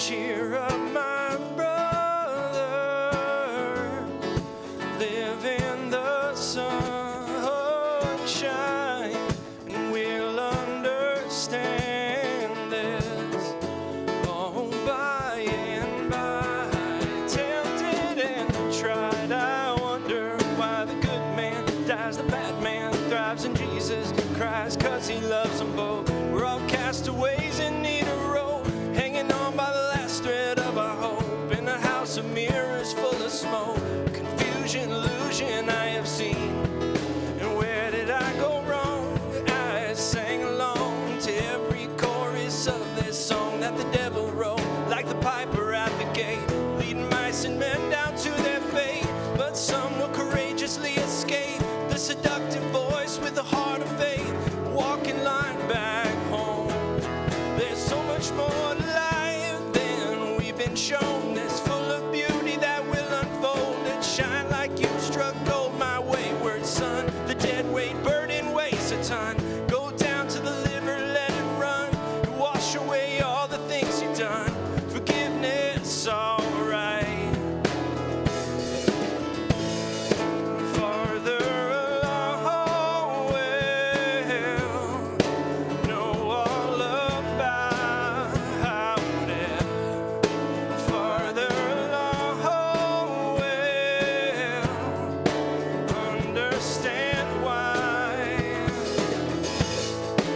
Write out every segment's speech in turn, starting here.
cheer up my brother, live in the sunshine, and we'll understand this all by and by. Tempted and tried, I wonder why the good man dies, the bad man thrives, and Jesus cries 'cause he loves them both. We're all castaways in need of rope, hanging on by the last thread of our hope, in a house of mirrors full of smoke, confusion, illusion I have seen. And where did I go wrong? I sang along to every chorus of this song that the devil wrote, like the piper at the gate, leading mice and men down to their fate. But some will courageously escape the seductive voice with a heart of faith, walking line back home. There's so much more to life than we've been shown, that's full of beauty that will unfold and shine like you struck gold, my wayward son. The dead weight burden weighs a ton. Go down to the liver, let it run, and wash away all the things you've done. Forgiveness, alright. Farther along, well, know all about it. Farther along, well, understand why.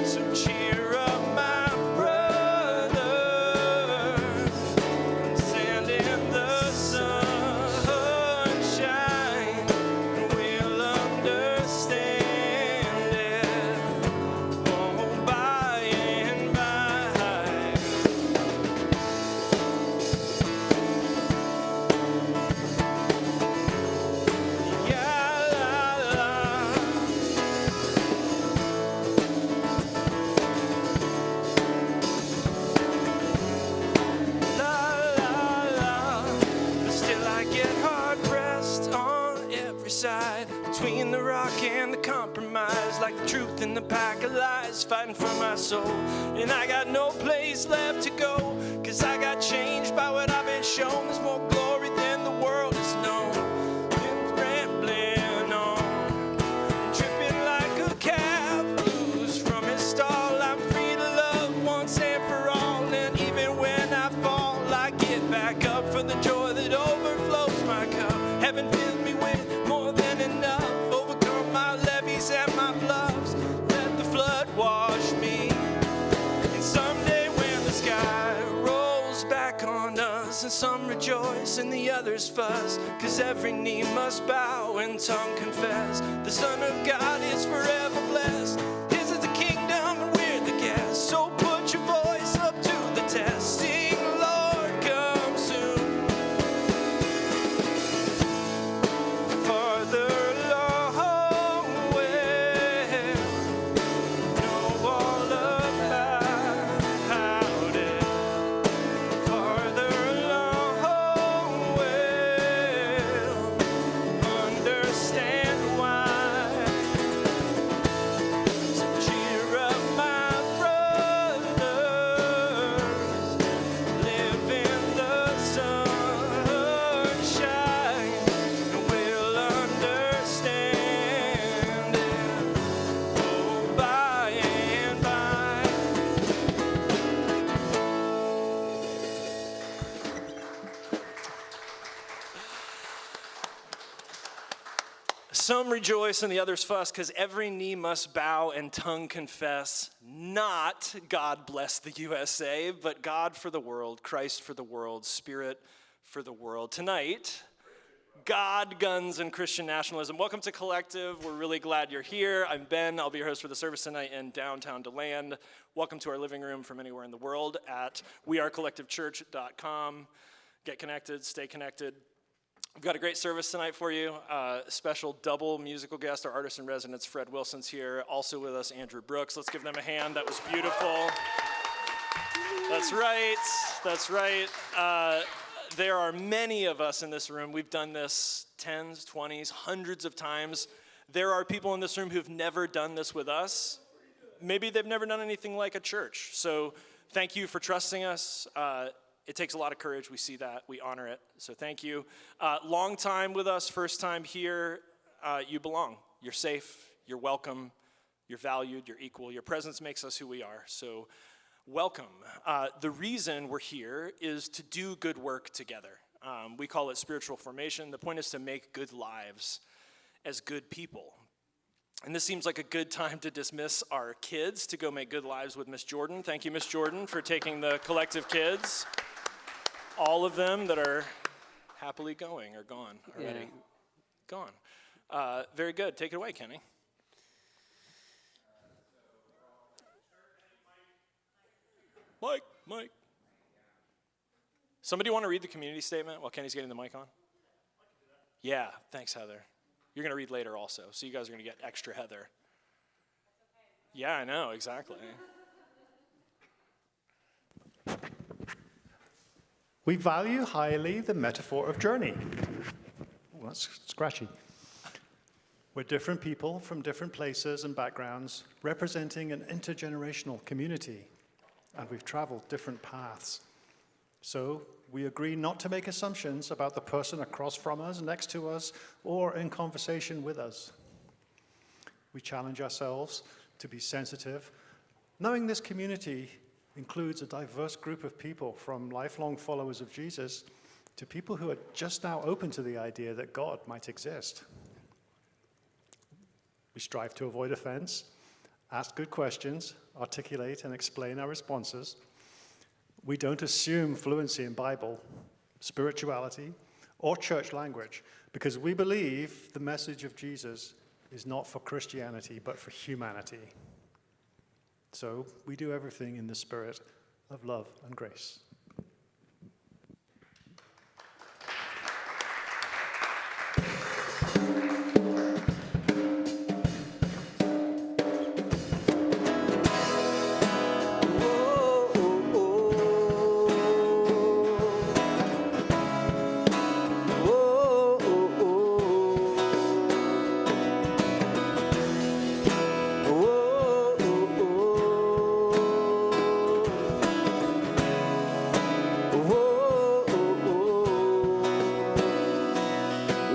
So cheer up my brothers, stand in the sunshine, and we'll understand it all by and by. Yeah, la, la. La, la, la. But still I get hard pressed on every side, between the rock and the compromise, like the truth in the pack of lies, fighting for my soul. And I got no place left to go, 'cause I got changed by what I've been shown. There's more glory than the world has known. Been rambling on, tripping like a calf, loose from his stall. I'm free to love once and for all, and even when I fall, I get back up for the joy that overflows my cup. Heaven filled me with more than enough, overcome my levees and my bluffs. Let the flood wash me, and someday when the sky rolls back on us, and some rejoice and the others fuss, 'cause every knee must bow and tongue confess the Son of God is forever blessed. His is the kingdom and we're the guests, so put your voice up to the test. Sing, Lord, come soon. Farther along, well, know all about it. Farther along, well, understand why. So cheer up my brothers, live in the sunshine, and we'll understand it all by and by. Some rejoice and the others fuss, 'cause every knee must bow and tongue confess, not God bless the USA, but God for the world, Christ for the world, Spirit for the world. Tonight, God, guns, and Christian nationalism. Welcome to Collective. We're really glad you're here. I'm Ben. I'll be your host for the service tonight in downtown DeLand. Welcome to our living room from anywhere in the world at wearecollectivechurch.com. Get connected, stay connected. We've got a great service tonight for you. Special double musical guest, our artist in residence, Fred Wilson's here. Also with us, Andrew Brooks. Let's give them a hand. That was beautiful. That's right. That's right. There are many of us in this room. We've done this tens, 20s, hundreds of times. There are people in this room who've never done this with us. Maybe they've never done anything like a church. So thank you for trusting us. It takes a lot of courage. We see that. We honor it. So thank you. Long time with us, first time here. You belong. You're safe. You're welcome. You're valued. You're equal. Your presence makes us who we are. So welcome. The reason we're here is to do good work together. We call it spiritual formation. The point is to make good lives as good people. And this seems like a good time to dismiss our kids to go make good lives with Miss Jordan. Thank you, Miss Jordan, for taking the collective kids. All of them that are happily going are gone already. Yeah. Gone. Very good. Take it away, Kenny. Mike. Somebody want to read the community statement while Kenny's getting the mic on? Yeah, thanks, Heather. You're going to read later also, so you guys are going to get extra Heather. Yeah, I know, exactly. We value highly the metaphor of journey. Ooh, that's scratchy. We're different people from different places and backgrounds, representing an intergenerational community, and we've traveled different paths. So we agree not to make assumptions about the person across from us, next to us, or in conversation with us. We challenge ourselves to be sensitive, knowing this community includes a diverse group of people, from lifelong followers of Jesus to people who are just now open to the idea that God might exist. We strive to avoid offense, ask good questions, articulate and explain our responses. We don't assume fluency in Bible, spirituality, or church language, because we believe the message of Jesus is not for Christianity, but for humanity. So we do everything in the spirit of love and grace.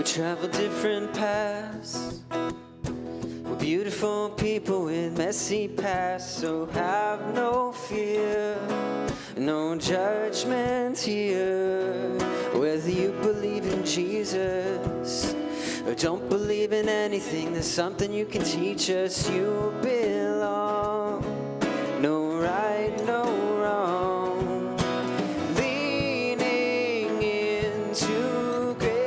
Travel different paths. We're beautiful people with messy pasts, so have no fear, no judgment here. Whether you believe in Jesus or don't believe in anything, there's something you can teach us. You belong. No right, no wrong. Leaning into grace,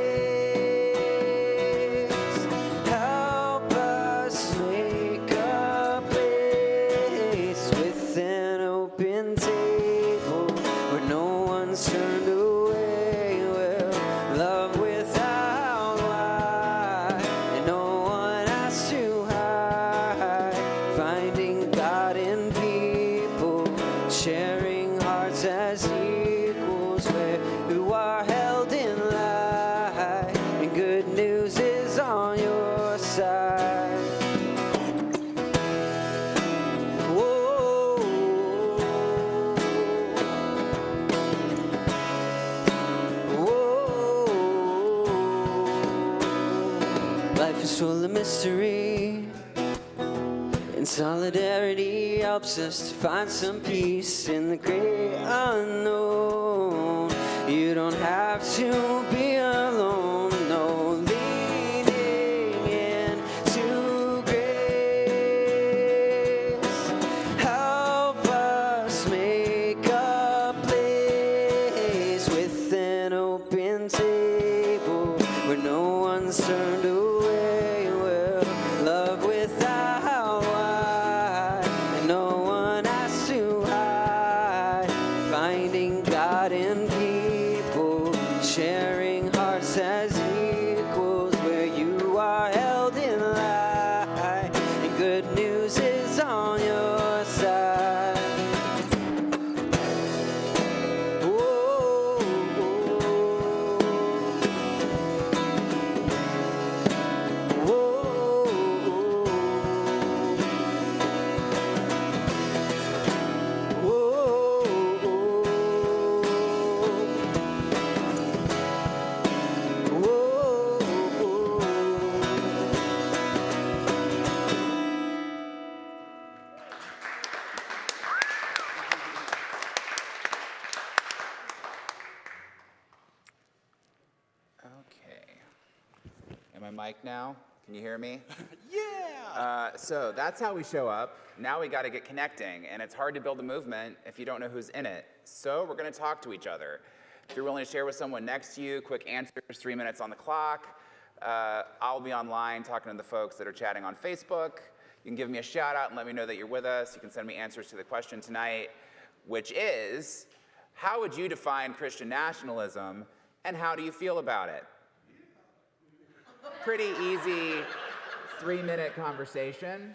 help us make a place with an open table where no one's turned away. Well, love without why, and no one has to hide. Finding God in people, sharing hearts as equals, where you are held in light, and good news is on your side. Whoa. Whoa. Life is full of mystery, and solidarity helps us to find some peace in the great unknown. You don't have to be alone, no. Leaning into grace, help us make a place with an open table where no one's turned away. Well, love without why, and no one has to hide. Finding God in people, sharing hearts as equals, where you are held in light, and good news is on your side. Whoa. Whoa. Whoa. my mic now? Can you hear me? Yeah! So that's how we show up. Now we got to get connecting, and it's hard to build a movement if you don't know who's in it. So we're going to talk to each other. If you're willing to share with someone next to you, quick answers, 3 minutes on the clock. I'll be online talking to the folks that are chatting on Facebook. You can give me a shout out and let me know that you're with us. You can send me answers to the question tonight, which is, how would you define Christian nationalism, and how do you feel about it? Pretty easy 3-minute conversation.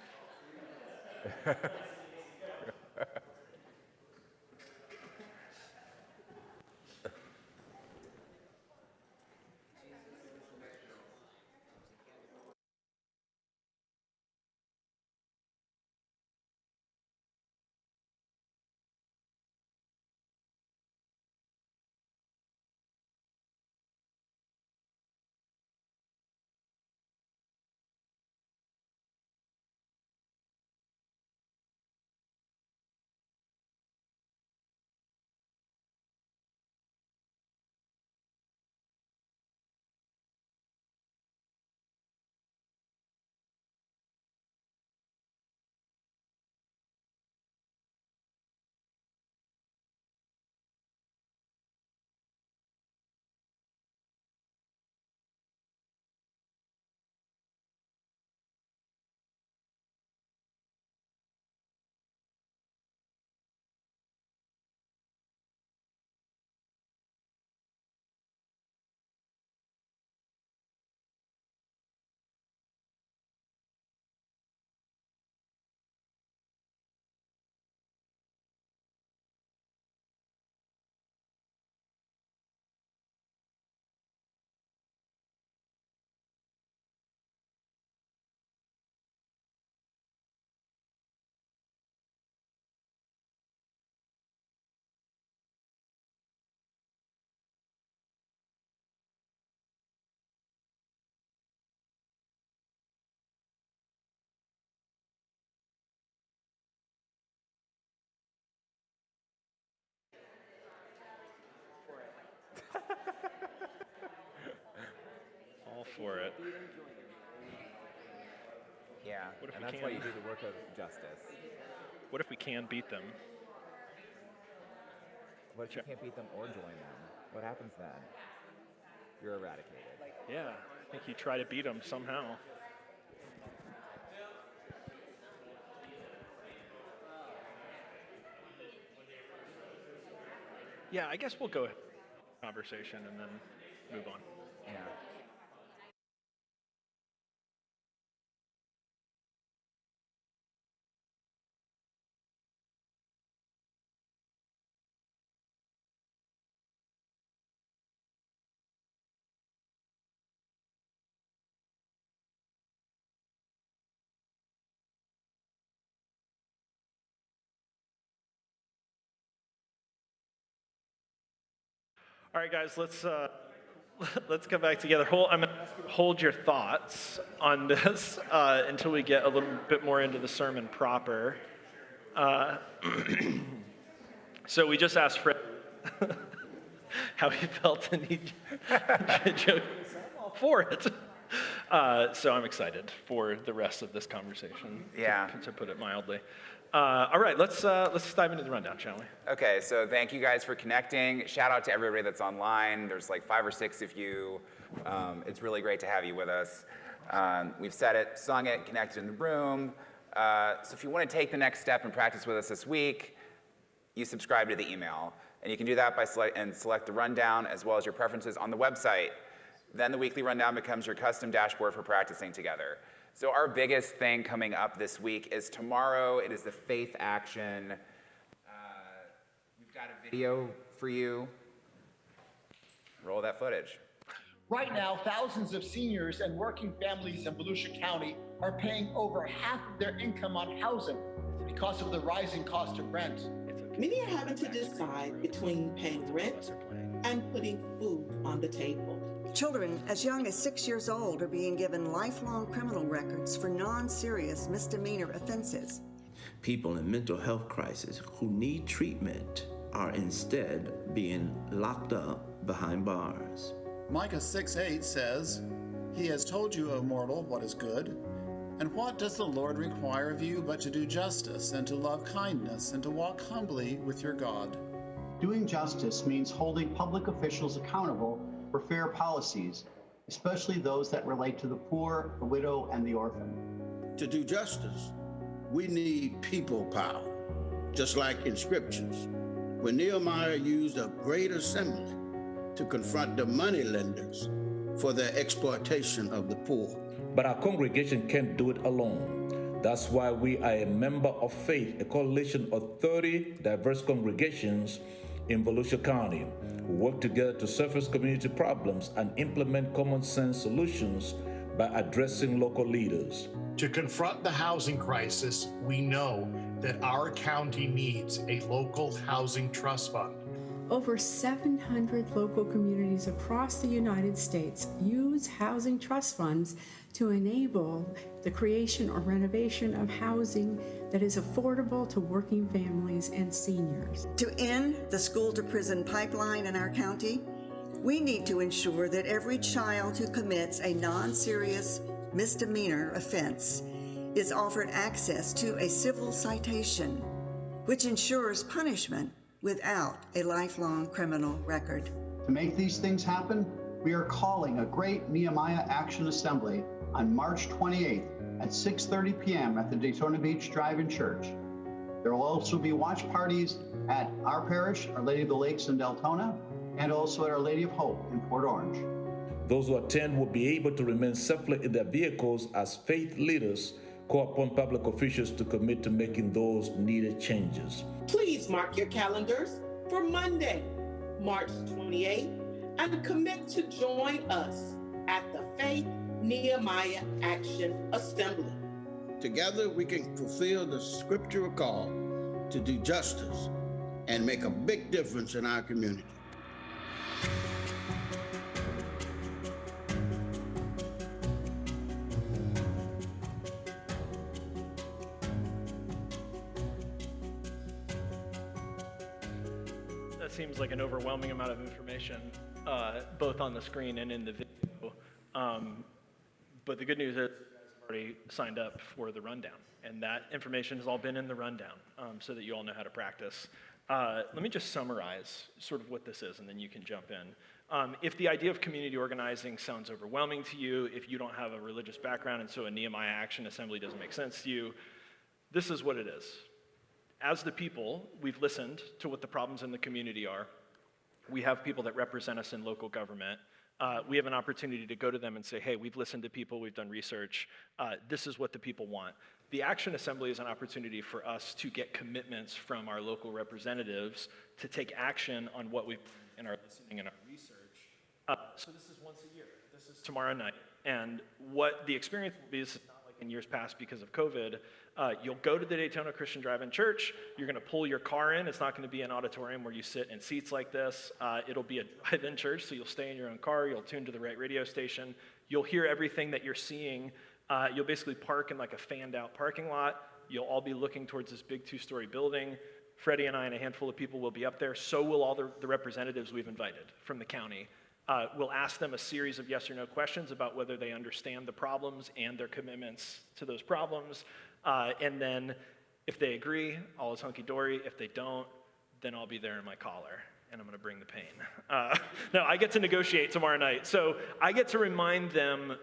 All for it. Yeah, What if and we that's why you can? do the work of justice. What if we can beat them? What if you can't beat them or join them? What happens then? You're eradicated. Yeah, I think you try to beat them somehow. Yeah, I guess we'll go conversation and then move on. Yeah. All right, guys, let's come back together. I'm going to ask you to hold your thoughts on this until we get a little bit more into the sermon proper. So we just asked Fred how he felt, and he joked for it. So I'm excited for the rest of this conversation. Yeah. To put it mildly. All right, let's dive into the rundown, shall we? Okay, so thank you guys for connecting. Shout out to everybody that's online. There's like 5 or 6 of you. It's really great to have you with us. We've said it, sung it, connected in the room. So if you want to take the next step and practice with us this week, you subscribe to the email. And you can do that by select the rundown as well as your preferences on the website. Then the weekly rundown becomes your custom dashboard for practicing together. So our biggest thing coming up this week is tomorrow. It is the faith action. We've got a video for you. Roll that footage. Right now, thousands of seniors and working families in Volusia County are paying over half of their income on housing because of the rising cost of rent. Many are having to decide between paying rent and putting food on the table. Children as young as 6 years old are being given lifelong criminal records for non-serious misdemeanor offenses. People in mental health crisis who need treatment are instead being locked up behind bars. Micah 6:8 says, He has told you, O mortal, what is good. And what does the Lord require of you but to do justice, and to love kindness, and to walk humbly with your God? Doing justice means holding public officials accountable for fair policies, especially those that relate to the poor, the widow, and the orphan. To do justice, we need people power, just like in scriptures, when Nehemiah used a great assembly to confront the moneylenders for their exploitation of the poor. But our congregation can't do it alone. That's why we are a member of Faith, a coalition of 30 diverse congregations in Volusia County, who work together to surface community problems and implement common sense solutions by addressing local leaders. To confront the housing crisis, we know that our county needs a local housing trust fund. Over 700 local communities across the United States use housing trust funds to enable the creation or renovation of housing that is affordable to working families and seniors. To end the school-to-prison pipeline in our county, we need to ensure that every child who commits a non-serious misdemeanor offense is offered access to a civil citation, which ensures punishment without a lifelong criminal record. To make these things happen, we are calling a great Nehemiah Action Assembly on March 28th at 6:30 p.m. at the Daytona Beach Drive-In Church. There will also be watch parties at our parish, Our Lady of the Lakes in Deltona, and also at Our Lady of Hope in Port Orange. Those who attend will be able to remain safely in their vehicles as faith leaders call upon public officials to commit to making those needed changes. Please mark your calendars for Monday, March 28th, and commit to join us at the Faith Nehemiah Action Assembly. Together, we can fulfill the scriptural call to do justice and make a big difference in our community. That seems like an overwhelming amount of information, both on the screen and in the video. But the good news is you guys have already signed up for the rundown, and that information has all been in the rundown so that you all know how to practice. Let me just summarize sort of what this is, and then you can jump in. If the idea of community organizing sounds overwhelming to you, if you don't have a religious background and so a Nehemiah Action Assembly doesn't make sense to you, this is what it is. As the people, we've listened to what the problems in the community are. We have people that represent us in local government. We have an opportunity to go to them and say, hey, we've listened to people, we've done research, this is what the people want. The Action Assembly is an opportunity for us to get commitments from our local representatives to take action on what we've in our listening and our research. So this is once a year. This is tomorrow night. And what the experience will be is not like in years past because of COVID. You'll go to the Daytona Christian Drive-In Church. You're going to pull your car in. It's not going to be an auditorium where you sit in seats like this. It'll be a drive-in church, so you'll stay in your own car. You'll tune to the right radio station. You'll hear everything that you're seeing. You'll basically park in like a fanned-out parking lot. You'll all be looking towards this big 2-story building. Freddie and I and a handful of people will be up there. So will all the representatives we've invited from the county. We'll ask them a series of yes or no questions about whether they understand the problems and their commitments to those problems. And then if they agree, all is hunky-dory. If they don't, then I'll be there in my collar, and I'm going to bring the pain. No, I get to negotiate tomorrow night. So I get to remind them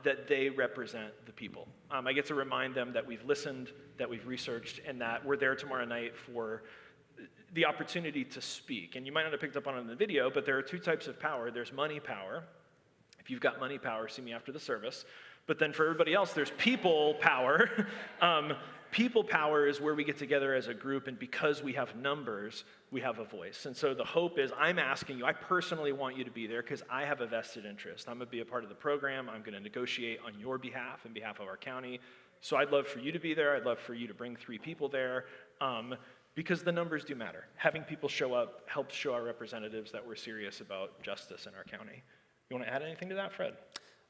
that they represent the people. I get to remind them that we've listened, that we've researched, and that we're there tomorrow night for the opportunity to speak. And you might not have picked up on it in the video, but there are 2 types of power. There's money power. If you've got money power, see me after the service. But then for everybody else, there's people power. People power is where we get together as a group, and because we have numbers, we have a voice. And so the hope is, I'm asking you, I personally want you to be there because I have a vested interest. I'm going to be a part of the program. I'm going to negotiate on your behalf and behalf of our county. So I'd love for you to be there. I'd love for you to bring 3 people there. Because the numbers do matter. Having people show up helps show our representatives that we're serious about justice in our county. You want to add anything to that, Fred?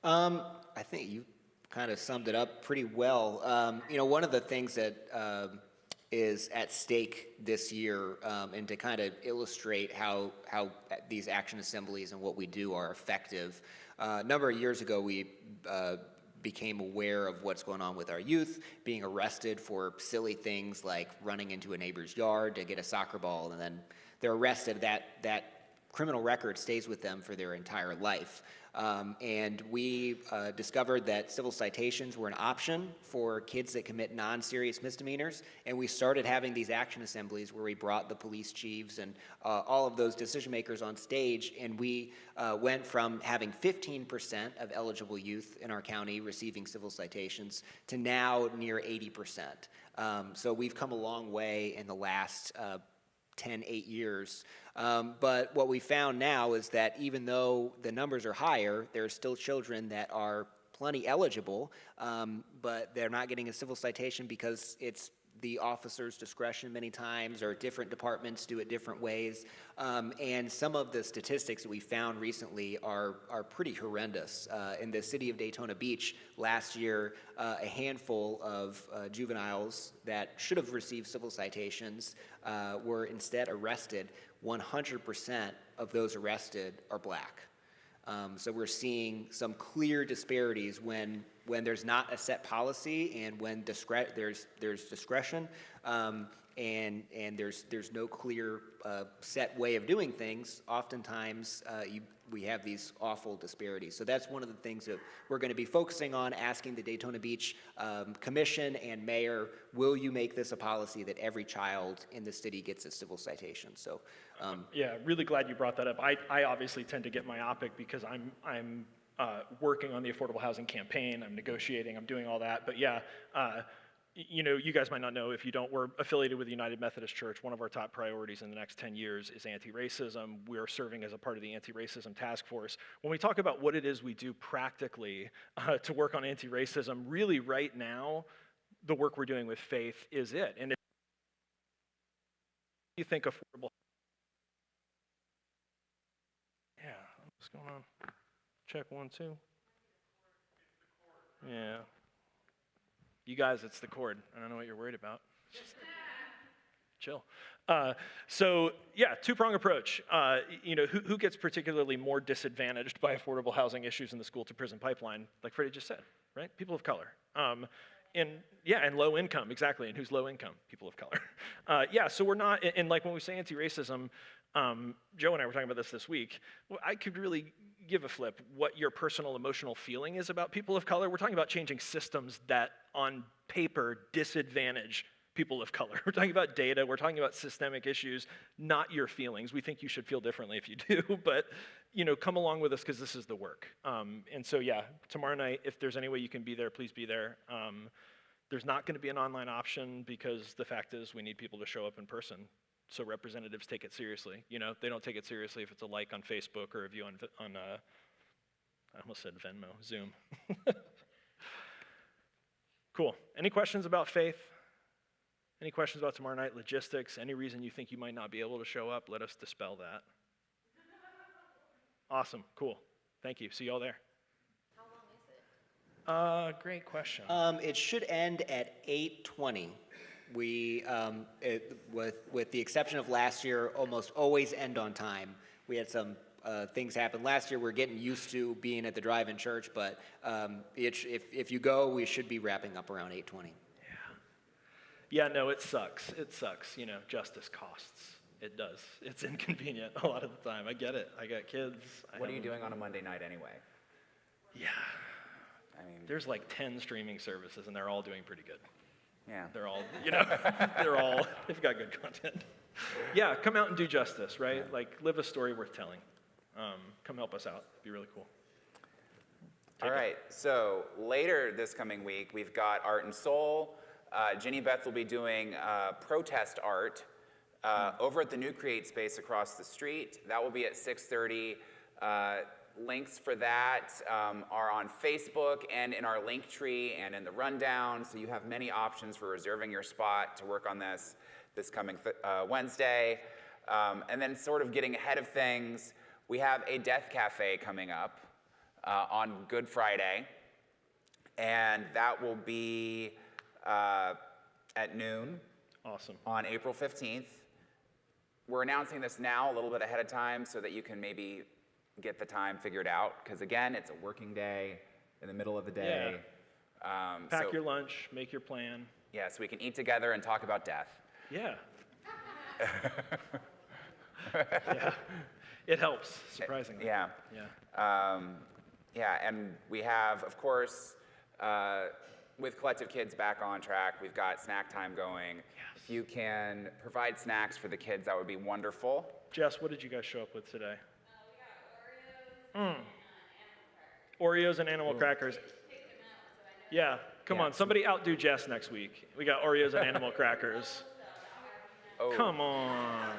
I think you kind of summed it up pretty well. One of the things that is at stake this year, and to kind of illustrate how these action assemblies and what we do are effective. A number of years ago, we became aware of what's going on with our youth, being arrested for silly things like running into a neighbor's yard to get a soccer ball, and then they're arrested. That criminal record stays with them for their entire life. And we discovered that civil citations were an option for kids that commit non-serious misdemeanors, and we started having these action assemblies where we brought the police chiefs and all of those decision makers on stage, and we went from having 15% of eligible youth in our county receiving civil citations to now near 80%. So we've come a long way in the last 8 years. But what we found now is that even though the numbers are higher, there are still children that are plenty eligible, but they're not getting a civil citation because it's the officer's discretion many times, or different departments do it different ways. And some of the statistics that we found recently are pretty horrendous. In the city of Daytona Beach last year, a handful of juveniles that should have received civil citations were instead arrested. 100% of those arrested are black. So we're seeing some clear disparities when there's not a set policy and when there's discretion, and there's no clear set way of doing things. Oftentimes we have these awful disparities. So that's one of the things that we're going to be focusing on, asking the Daytona Beach Commission and Mayor, will you make this a policy that every child in the city gets a civil citation? So. Yeah, really glad you brought that up. I obviously tend to get myopic because I'm working on the affordable housing campaign. I'm negotiating. I'm doing all that. But yeah, you guys might not know, if you don't, we're affiliated with the United Methodist Church. One of our top priorities in the next 10 years is anti-racism. We are serving as a part of the anti-racism task force. When we talk about what it is we do practically to work on anti-racism, really right now, the work we're doing with Faith is it. And if you think affordable. Yeah, what's going on? Check 1, 2. Yeah. You guys, it's the cord. I don't know what you're worried about. Just chill. So yeah, two-prong approach. Who gets particularly more disadvantaged by affordable housing issues in the school-to-prison pipeline? Like Freddie just said, right? People of color. And low income, exactly. And who's low income? People of color. So we're not, and like when we say anti-racism, Joe and I were talking about this week. Well, I could really give a flip what your personal emotional feeling is about people of color. We're talking about changing systems that on paper disadvantage people of color. We're talking about data, we're talking about systemic issues, not your feelings. We think you should feel differently if you do, but come along with us because this is the work. And so yeah, tomorrow night, if there's any way you can be there, please be there. There's not going to be an online option because the fact is we need people to show up in person. So representatives take it seriously. They don't take it seriously if it's a like on Facebook or a view on I almost said Venmo, Zoom. Cool. Any questions about Faith? Any questions about tomorrow night, logistics? Any reason you think you might not be able to show up? Let us dispel that. Awesome. Cool. Thank you. See y'all there. How long is it? Great question. It should end at 8:20. We, with the exception of last year, almost always end on time. We had some things happen last year. We're getting used to being at the drive-in church, but if you go, we should be wrapping up around 8:20. Yeah, no, it sucks. It sucks. Justice costs. It does. It's inconvenient a lot of the time. I get it. I got kids. What are you doing on a Monday night anyway? Yeah. There's like 10 streaming services, and they're all doing pretty good. Yeah. They're all, they've got good content. Yeah, come out and do justice, right? Yeah. Like, live a story worth telling. Come help us out. It'd be really cool. All right, so later this coming week, we've got Art and Soul. Ginny Beth will be doing protest art over at the New Create space across the street. That will be at 6:30. Links for that are on Facebook and in our link tree and in the rundown. So you have many options for reserving your spot to work on this coming Wednesday. And then sort of getting ahead of things, we have a Death Cafe coming up on Good Friday. And that will be at noon. Awesome. On April 15th. We're announcing this now a little bit ahead of time so that you can maybe get the time figured out, because again, it's a working day in the middle of the day. Pack your lunch, make your plan. Yeah, so we can eat together and talk about death. Yeah. Yeah. It helps, surprisingly. Yeah. And we have, of course, with Collective Kids back on track, we've got snack time going. Yes. If you can provide snacks for the kids, that would be wonderful. Jess, what did you guys show up with today? We got Oreos and animal crackers. Yeah, come on, somebody outdo Jess next week. We got Oreos and animal crackers. Oh. Come on.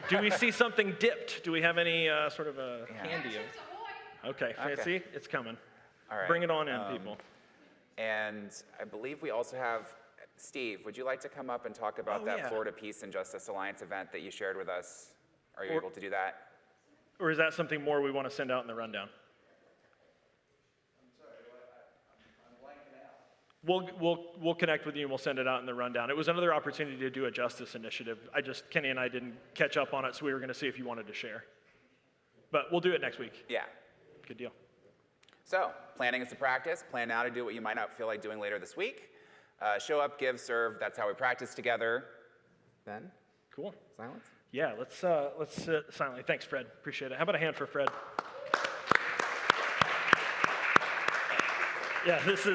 Do we see something dipped? Do we have any sort of a candy? Okay, see, it's coming. All right. Bring it on in, people. And I believe we also have, Steve, would you like to come up and talk about that Florida Peace and Justice Alliance event that you shared with us? Are you able to do that? Or is that something more we want to send out in the rundown? We'll connect with you and we'll send it out in the rundown. It was another opportunity to do a justice initiative. Kenny and I didn't catch up on it, so we were going to see if you wanted to share. But we'll do it next week. Yeah. Good deal. So, planning is a practice. Plan now to do what you might not feel like doing later this week. Show up, give, serve. That's how we practice together. Ben? Cool. Silence? Yeah, let's sit silently. Thanks, Fred. Appreciate it. How about a hand for Fred? Yeah, this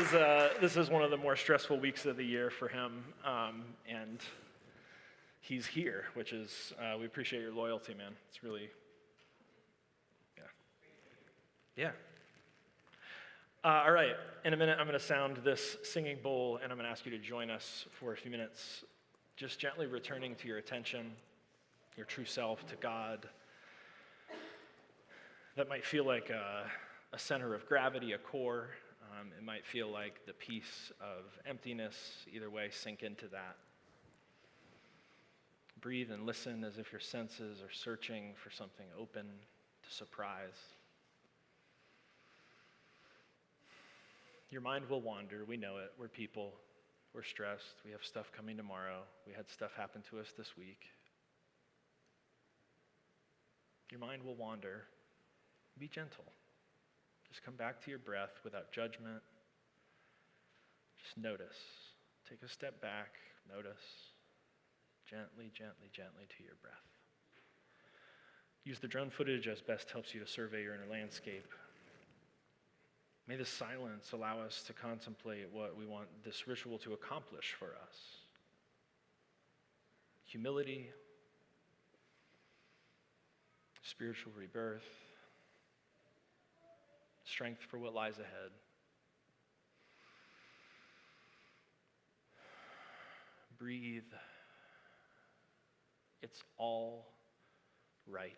is one of the more stressful weeks of the year for him, and he's here, which is we appreciate your loyalty, man. It's really, yeah. All right, in a minute I'm going to sound this singing bowl, and I'm going to ask you to join us for a few minutes, just gently returning to your attention, your true self, to God. That might feel like a center of gravity, a core. It might feel like the piece of emptiness. Either way, sink into that. Breathe and listen as if your senses are searching for something open to surprise. Your mind will wander, we know it. We're people, we're stressed, we have stuff coming tomorrow, we had stuff happen to us this week. Your mind will wander. Be gentle. Just come back to your breath without judgment. Just notice. Take a step back, notice. Gently, gently, gently to your breath. Use the drone footage as best helps you to survey your inner landscape. May the silence allow us to contemplate what we want this ritual to accomplish for us. Humility, spiritual rebirth, strength for what lies ahead. Breathe. It's all right.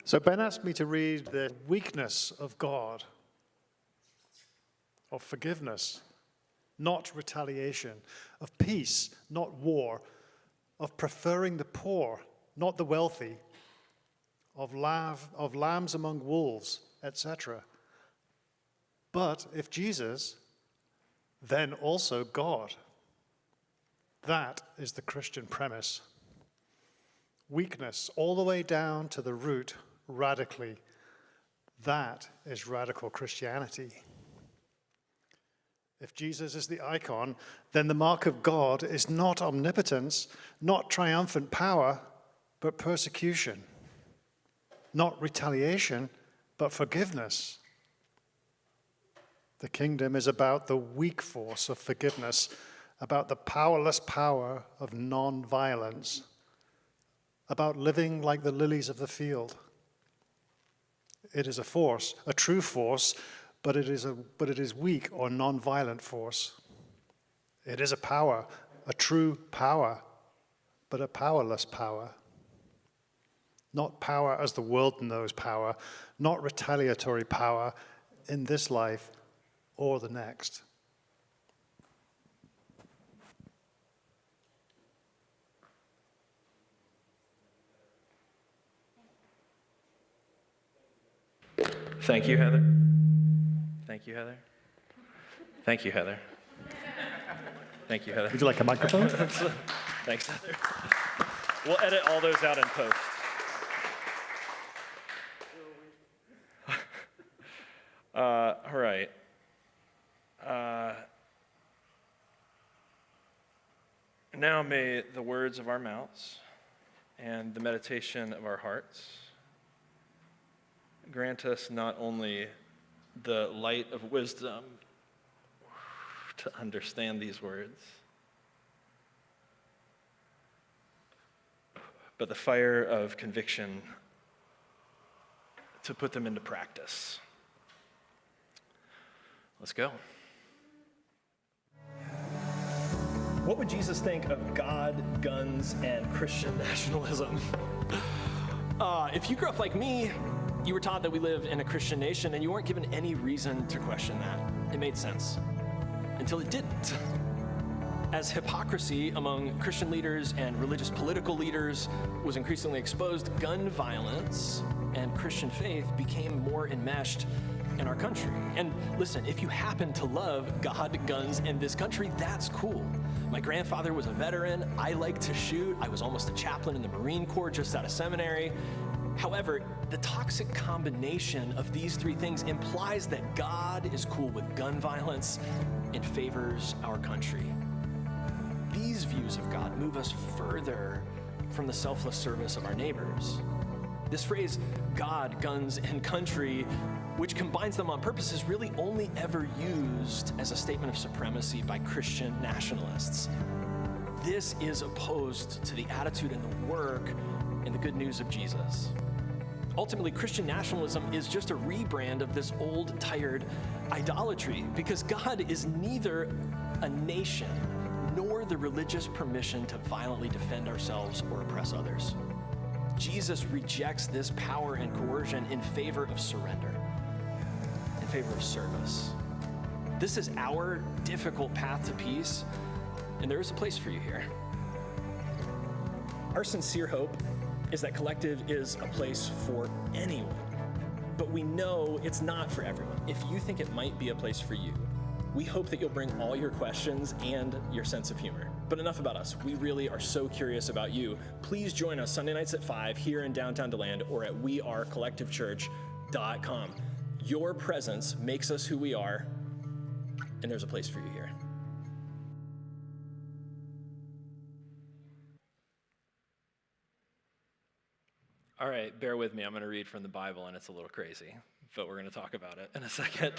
So Ben asked me to read the weakness of God, of forgiveness, not retaliation, of peace, not war, of preferring the poor, not the wealthy, of lambs among wolves, etc. But if Jesus, then also God. That is the Christian premise. Weakness all the way down to the root, radically. That is radical Christianity. If Jesus is the icon, then the mark of God is not omnipotence, not triumphant power, but persecution. Not retaliation, but forgiveness. The kingdom is about the weak force of forgiveness, about the powerless power of non-violence, about living like the lilies of the field. It is a force, a true force, but it is weak or non-violent force. It is a power, a true power, but a powerless power. Not power as the world knows power, not retaliatory power in this life or the next. Thank you, Heather. Thank you, Heather. Thank you, Heather. Thank you, Heather. Would you like a microphone? Thanks, Heather. We'll edit all those out in post. All right. Now may the words of our mouths and the meditation of our hearts grant us not only the light of wisdom to understand these words, but the fire of conviction to put them into practice. Let's go. What would Jesus think of God, guns, and Christian nationalism? If you grew up like me, you were taught that we live in a Christian nation, and you weren't given any reason to question that. It made sense. Until it didn't. As hypocrisy among Christian leaders and religious political leaders was increasingly exposed, gun violence and Christian faith became more enmeshed in our country. And listen, if you happen to love God, guns, and this country, that's cool. My grandfather was a veteran. I like to shoot. I was almost a chaplain in the Marine Corps just out of seminary. However, the toxic combination of these three things implies that God is cool with gun violence and favors our country. These views of God move us further from the selfless service of our neighbors. This phrase, God, guns, and country, which combines them on purpose, is really only ever used as a statement of supremacy by Christian nationalists. This is opposed to the attitude and the work and the good news of Jesus. Ultimately, Christian nationalism is just a rebrand of this old, tired idolatry, because God is neither a nation nor the religious permission to violently defend ourselves or oppress others. Jesus rejects this power and coercion in favor of surrender, in favor of service. This is our difficult path to peace, and there is a place for you here. Our sincere hope is that Collective is a place for anyone, but we know it's not for everyone. If you think it might be a place for you, we hope that you'll bring all your questions and your sense of humor. But enough about us. We really are so curious about you. Please join us Sunday nights at 5 here in downtown DeLand or at wearecollectivechurch.com. Your presence makes us who we are, and there's a place for you here. All right, bear with me. I'm going to read from the Bible, and it's a little crazy, but we're going to talk about it in a second.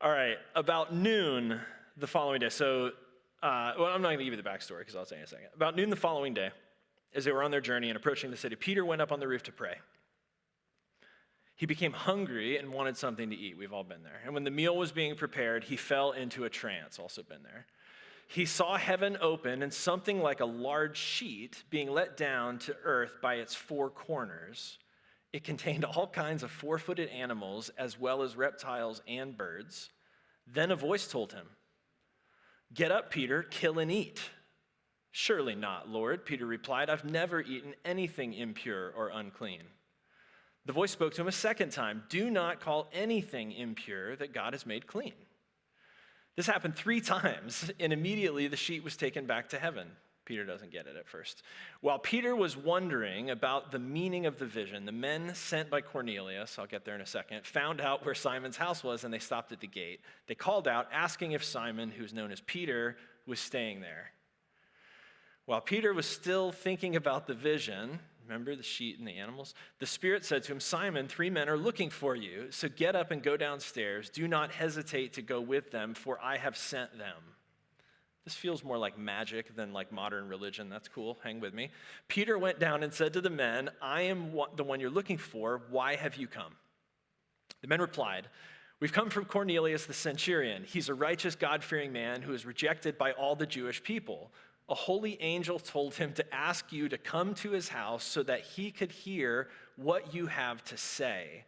All right, about noon the following day. So, I'm not going to give you the backstory because I'll say in a second. About noon the following day, as they were on their journey and approaching the city, Peter went up on the roof to pray. He became hungry and wanted something to eat. We've all been there. And when the meal was being prepared, he fell into a trance. Also been there. He saw heaven open and something like a large sheet being let down to earth by its four corners. It contained all kinds of four-footed animals as well as reptiles and birds. Then a voice told him, "Get up, Peter, kill and eat." "Surely not, Lord," Peter replied. "I've never eaten anything impure or unclean." The voice spoke to him a second time. "Do not call anything impure that God has made clean." This happened 3 times, and immediately the sheet was taken back to heaven. Peter doesn't get it at first. While Peter was wondering about the meaning of the vision, the men sent by Cornelius, I'll get there in a second, found out where Simon's house was, and they stopped at the gate. They called out, asking if Simon, who's known as Peter, was staying there. While Peter was still thinking about the vision, remember the sheet and the animals? The Spirit said to him, Simon, 3 men are looking for you, so get up and go downstairs. Do not hesitate to go with them, for I have sent them. This feels more like magic than like modern religion. That's cool. Hang with me. Peter went down and said to the men, I am the one you're looking for. Why have you come? The men replied, we've come from Cornelius the centurion. He's a righteous, God-fearing man who is rejected by all the Jewish people. A holy angel told him to ask you to come to his house so that he could hear what you have to say.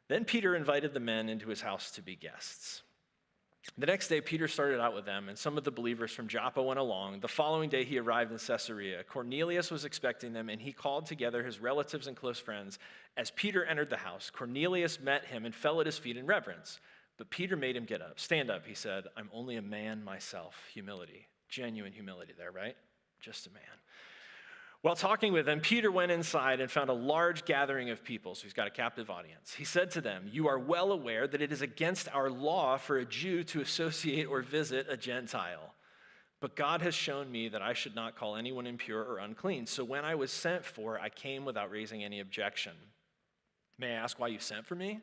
Then Peter invited the men into his house to be guests. The next day, Peter started out with them, and some of the believers from Joppa went along. The following day, he arrived in Caesarea. Cornelius was expecting them, and he called together his relatives and close friends. As Peter entered the house, Cornelius met him and fell at his feet in reverence. But Peter made him get up. Stand up, he said. I'm only a man myself. Humility. Genuine humility there, right? Just a man. While talking with them, Peter went inside and found a large gathering of people, so he's got a captive audience. He said to them, you are well aware that it is against our law for a Jew to associate or visit a Gentile. But God has shown me that I should not call anyone impure or unclean. So when I was sent for, I came without raising any objection. May I ask why you sent for me?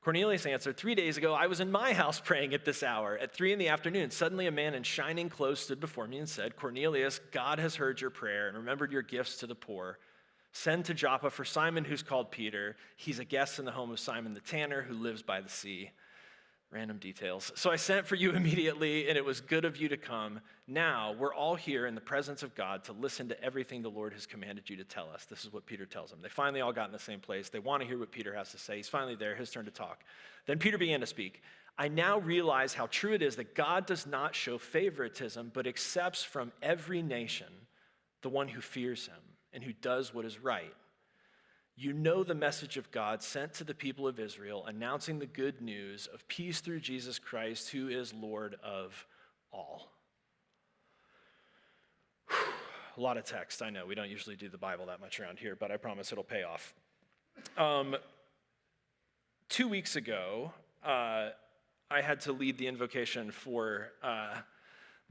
Cornelius answered, 3 days ago, I was in my house praying at this hour. At 3 p.m, suddenly a man in shining clothes stood before me and said, Cornelius, God has heard your prayer and remembered your gifts to the poor. Send to Joppa for Simon, who's called Peter. He's a guest in the home of Simon the tanner, who lives by the sea. Random details. So I sent for you immediately, and it was good of you to come. Now we're all here in the presence of God to listen to everything the Lord has commanded you to tell us. This is what Peter tells them. They finally all got in the same place. They want to hear what Peter has to say. He's finally there, his turn to talk. Then Peter began to speak. I now realize how true it is that God does not show favoritism, but accepts from every nation the one who fears him and who does what is right. You know the message of God sent to the people of Israel, announcing the good news of peace through Jesus Christ, who is Lord of all. A lot of text, I know. We don't usually do the Bible that much around here, but I promise it'll pay off. 2 weeks ago, I had to lead the invocation for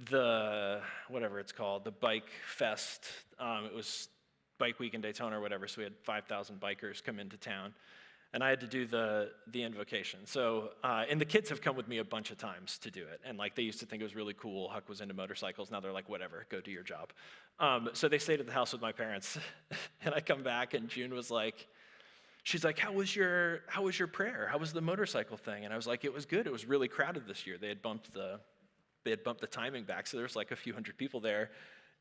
the, whatever it's called, the Bike Fest. It was Bike Week in Daytona or whatever, so we had 5,000 bikers come into town, and I had to do the invocation. So, and the kids have come with me a bunch of times to do it, and like they used to think it was really cool. Huck was into motorcycles. Now they're like, whatever, go do your job. So they stayed at the house with my parents, and I come back, and June was like, she's like, how was your prayer? How was the motorcycle thing? And I was like, it was good. It was really crowded this year. They had bumped the timing back, so there's like a few hundred people there.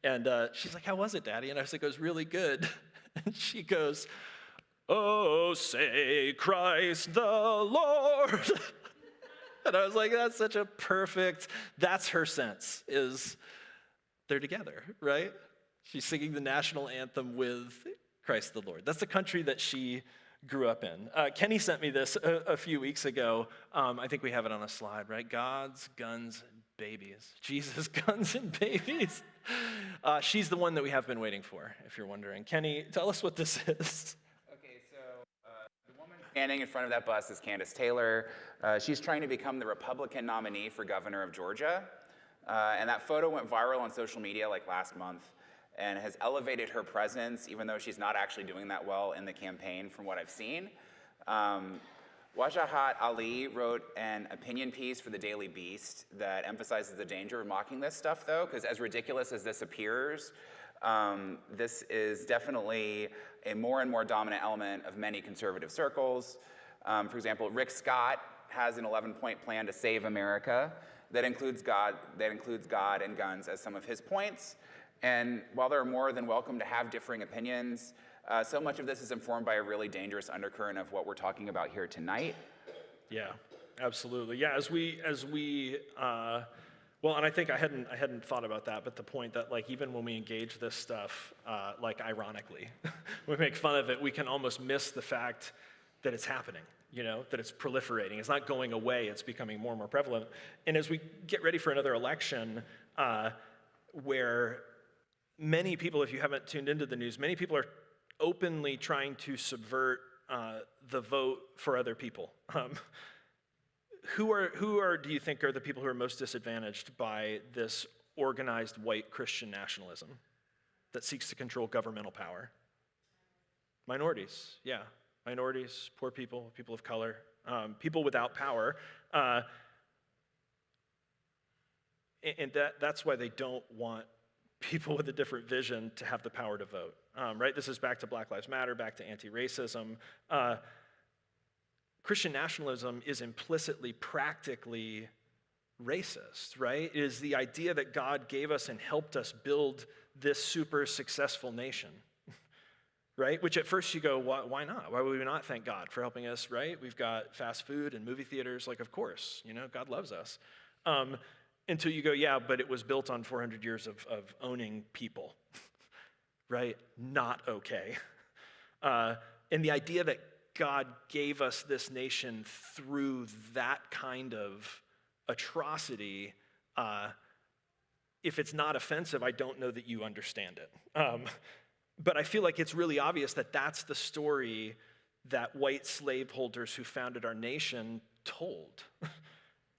And she's like, how was it, Daddy? And I was like, it was really good. And she goes, oh, say Christ the Lord. And I was like, that's such a perfect, that's her sense, is they're together, right? She's singing the national anthem with Christ the Lord. That's the country that she grew up in. Kenny sent me this a few weeks ago. I think we have it on a slide, right? God's guns and babies. Jesus, guns and babies. She's the one that we have been waiting for, if you're wondering. Kenny, tell us what this is. Okay, so the woman standing in front of that bus is Candace Taylor. She's trying to become the Republican nominee for governor of Georgia. And that photo went viral on social media like last month and has elevated her presence, even though she's not actually doing that well in the campaign from what I've seen. Wajahat Ali wrote an opinion piece for the Daily Beast that emphasizes the danger of mocking this stuff, though, because as ridiculous as this appears, this is definitely a more and more dominant element of many conservative circles. For example, Rick Scott has an 11-point plan to save America that includes God and guns as some of his points. And while they're more than welcome to have differing opinions, so much of this is informed by a really dangerous undercurrent of what we're talking about here tonight. Yeah, absolutely. Yeah, as we well, and I think I hadn't thought about that, but the point that like even when we engage this stuff, like ironically, we make fun of it, we can almost miss the fact that it's happening. You know, that it's proliferating. It's not going away. It's becoming more and more prevalent. And as we get ready for another election, where many people, if you haven't tuned into the news, many people are openly trying to subvert the vote for other people. Who do you think are the people who are most disadvantaged by this organized white Christian nationalism that seeks to control governmental power? Minorities, yeah. Minorities, poor people, people of color, people without power. And that's why they don't want people with a different vision to have the power to vote, right? This is back to Black Lives Matter, back to anti-racism. Christian nationalism is implicitly, practically racist, right? It is the idea that God gave us and helped us build this super successful nation, right? Which at first you go, why not? Why would we not thank God for helping us, right? We've got fast food and movie theaters, like, of course, God loves us. Until you go, yeah, but it was built on 400 years of owning people, right? Not okay. And the idea that God gave us this nation through that kind of atrocity, if it's not offensive, I don't know that you understand it. But I feel like it's really obvious that that's the story that white slaveholders who founded our nation told,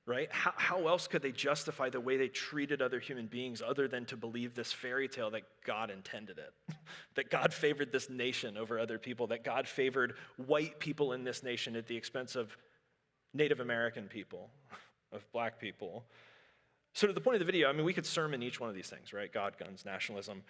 right? How else could they justify the way they treated other human beings other than to believe this fairy tale that God intended it? That God favored this nation over other people, that God favored white people in this nation at the expense of Native American people, of black people. So to the point of the video, we could sermon each one of these things, right? God, guns, nationalism,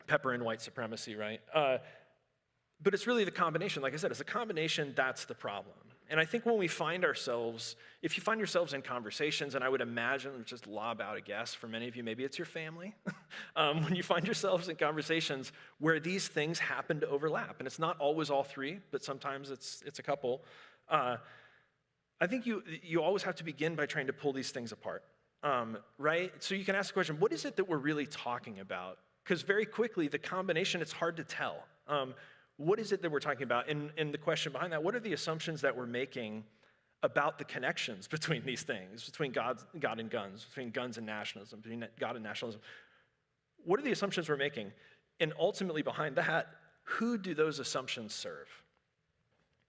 pepper and white supremacy, right? But it's really the combination. Like I said, it's a combination that's the problem. And I think when we find ourselves, if you find yourselves in conversations, and I would imagine, just lob out a guess for many of you, maybe it's your family, when you find yourselves in conversations where these things happen to overlap, and it's not always all three, but sometimes it's a couple, I think you always have to begin by trying to pull these things apart, right? So you can ask the question, what is it that we're really talking about? Because very quickly, the combination, it's hard to tell. What is it that we're talking about? And the question behind that, what are the assumptions that we're making about the connections between these things, between God and guns, between guns and nationalism, between God and nationalism? What are the assumptions we're making? And ultimately behind that, who do those assumptions serve?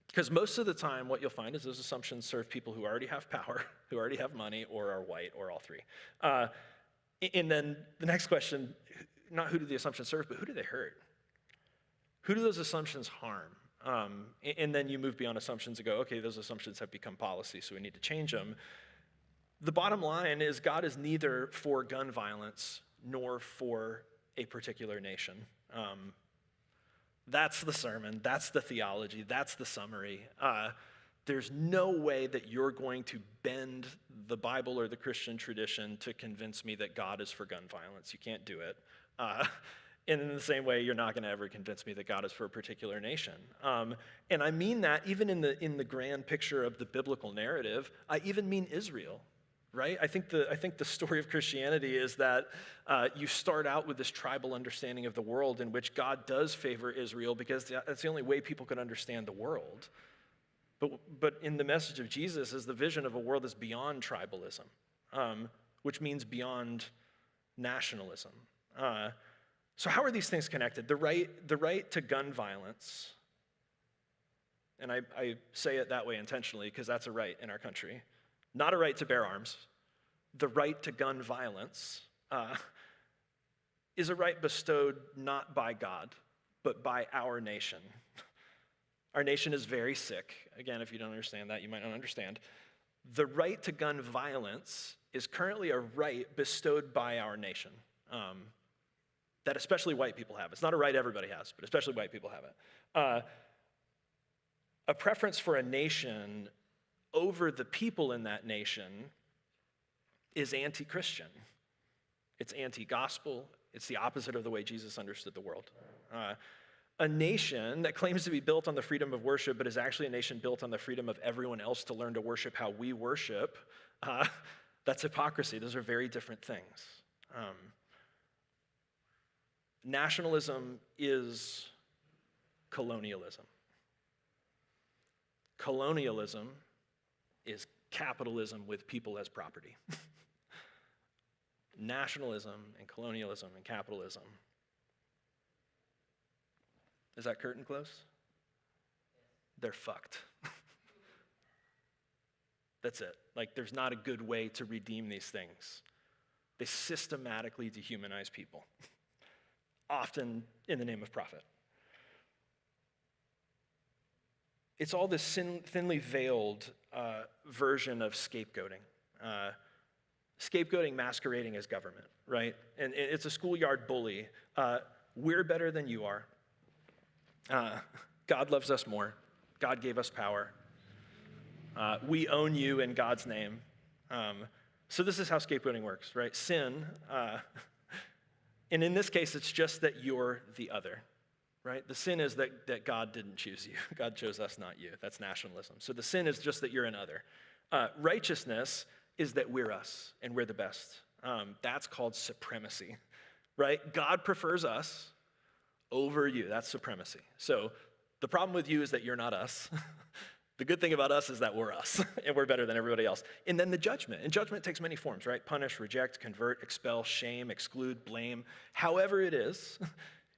Because most of the time, what you'll find is those assumptions serve people who already have power, who already have money, or are white, or all three. And then the next question, not who do the assumptions serve, but who do they hurt? Who do those assumptions harm? And then you move beyond assumptions and go, okay, those assumptions have become policy, so we need to change them. The bottom line is God is neither for gun violence nor for a particular nation. That's the sermon, that's the theology, that's the summary. There's no way that you're going to bend the Bible or the Christian tradition to convince me that God is for gun violence. You can't do it. And in the same way, you're not going to ever convince me that God is for a particular nation. And I mean that even in the grand picture of the biblical narrative. I even mean Israel, right? I think the story of Christianity is that you start out with this tribal understanding of the world in which God does favor Israel because that's the only way people can understand the world. But in the message of Jesus is the vision of a world that's beyond tribalism, which means beyond nationalism. So how are these things connected? The right to gun violence, and I say it that way intentionally because that's a right in our country, not a right to bear arms. The right to gun violence is a right bestowed not by God, but by our nation. Our nation is very sick. Again, if you don't understand that, you might not understand. The right to gun violence is currently a right bestowed by our nation. That especially white people have. It's not a right everybody has, but especially white people have it. A preference for a nation over the people in that nation is anti-Christian. It's anti-gospel. It's the opposite of the way Jesus understood the world. A nation that claims to be built on the freedom of worship, but is actually a nation built on the freedom of everyone else to learn to worship how we worship, that's hypocrisy. Those are very different things. Nationalism is colonialism. Colonialism is capitalism with people as property. Nationalism and colonialism and capitalism. Is that curtain close? They're fucked. That's it. Like, there's not a good way to redeem these things. They systematically dehumanize people, often in the name of profit. It's all this thinly veiled version of scapegoating. Scapegoating masquerading as government, right? And it's a schoolyard bully. We're better than you are. God loves us more. God gave us power. We own you in God's name. So this is how scapegoating works, right? Sin, and in this case, it's just that you're the other, right? The sin is that God didn't choose you. God chose us, not you. That's nationalism. So the sin is just that you're an other. Righteousness is that we're us and we're the best. That's called supremacy, right? God prefers us over you. That's supremacy. So the problem with you is that you're not us. The good thing about us is that we're us, and we're better than everybody else. And then the judgment. And judgment takes many forms, right? Punish, reject, convert, expel, shame, exclude, blame. However it is,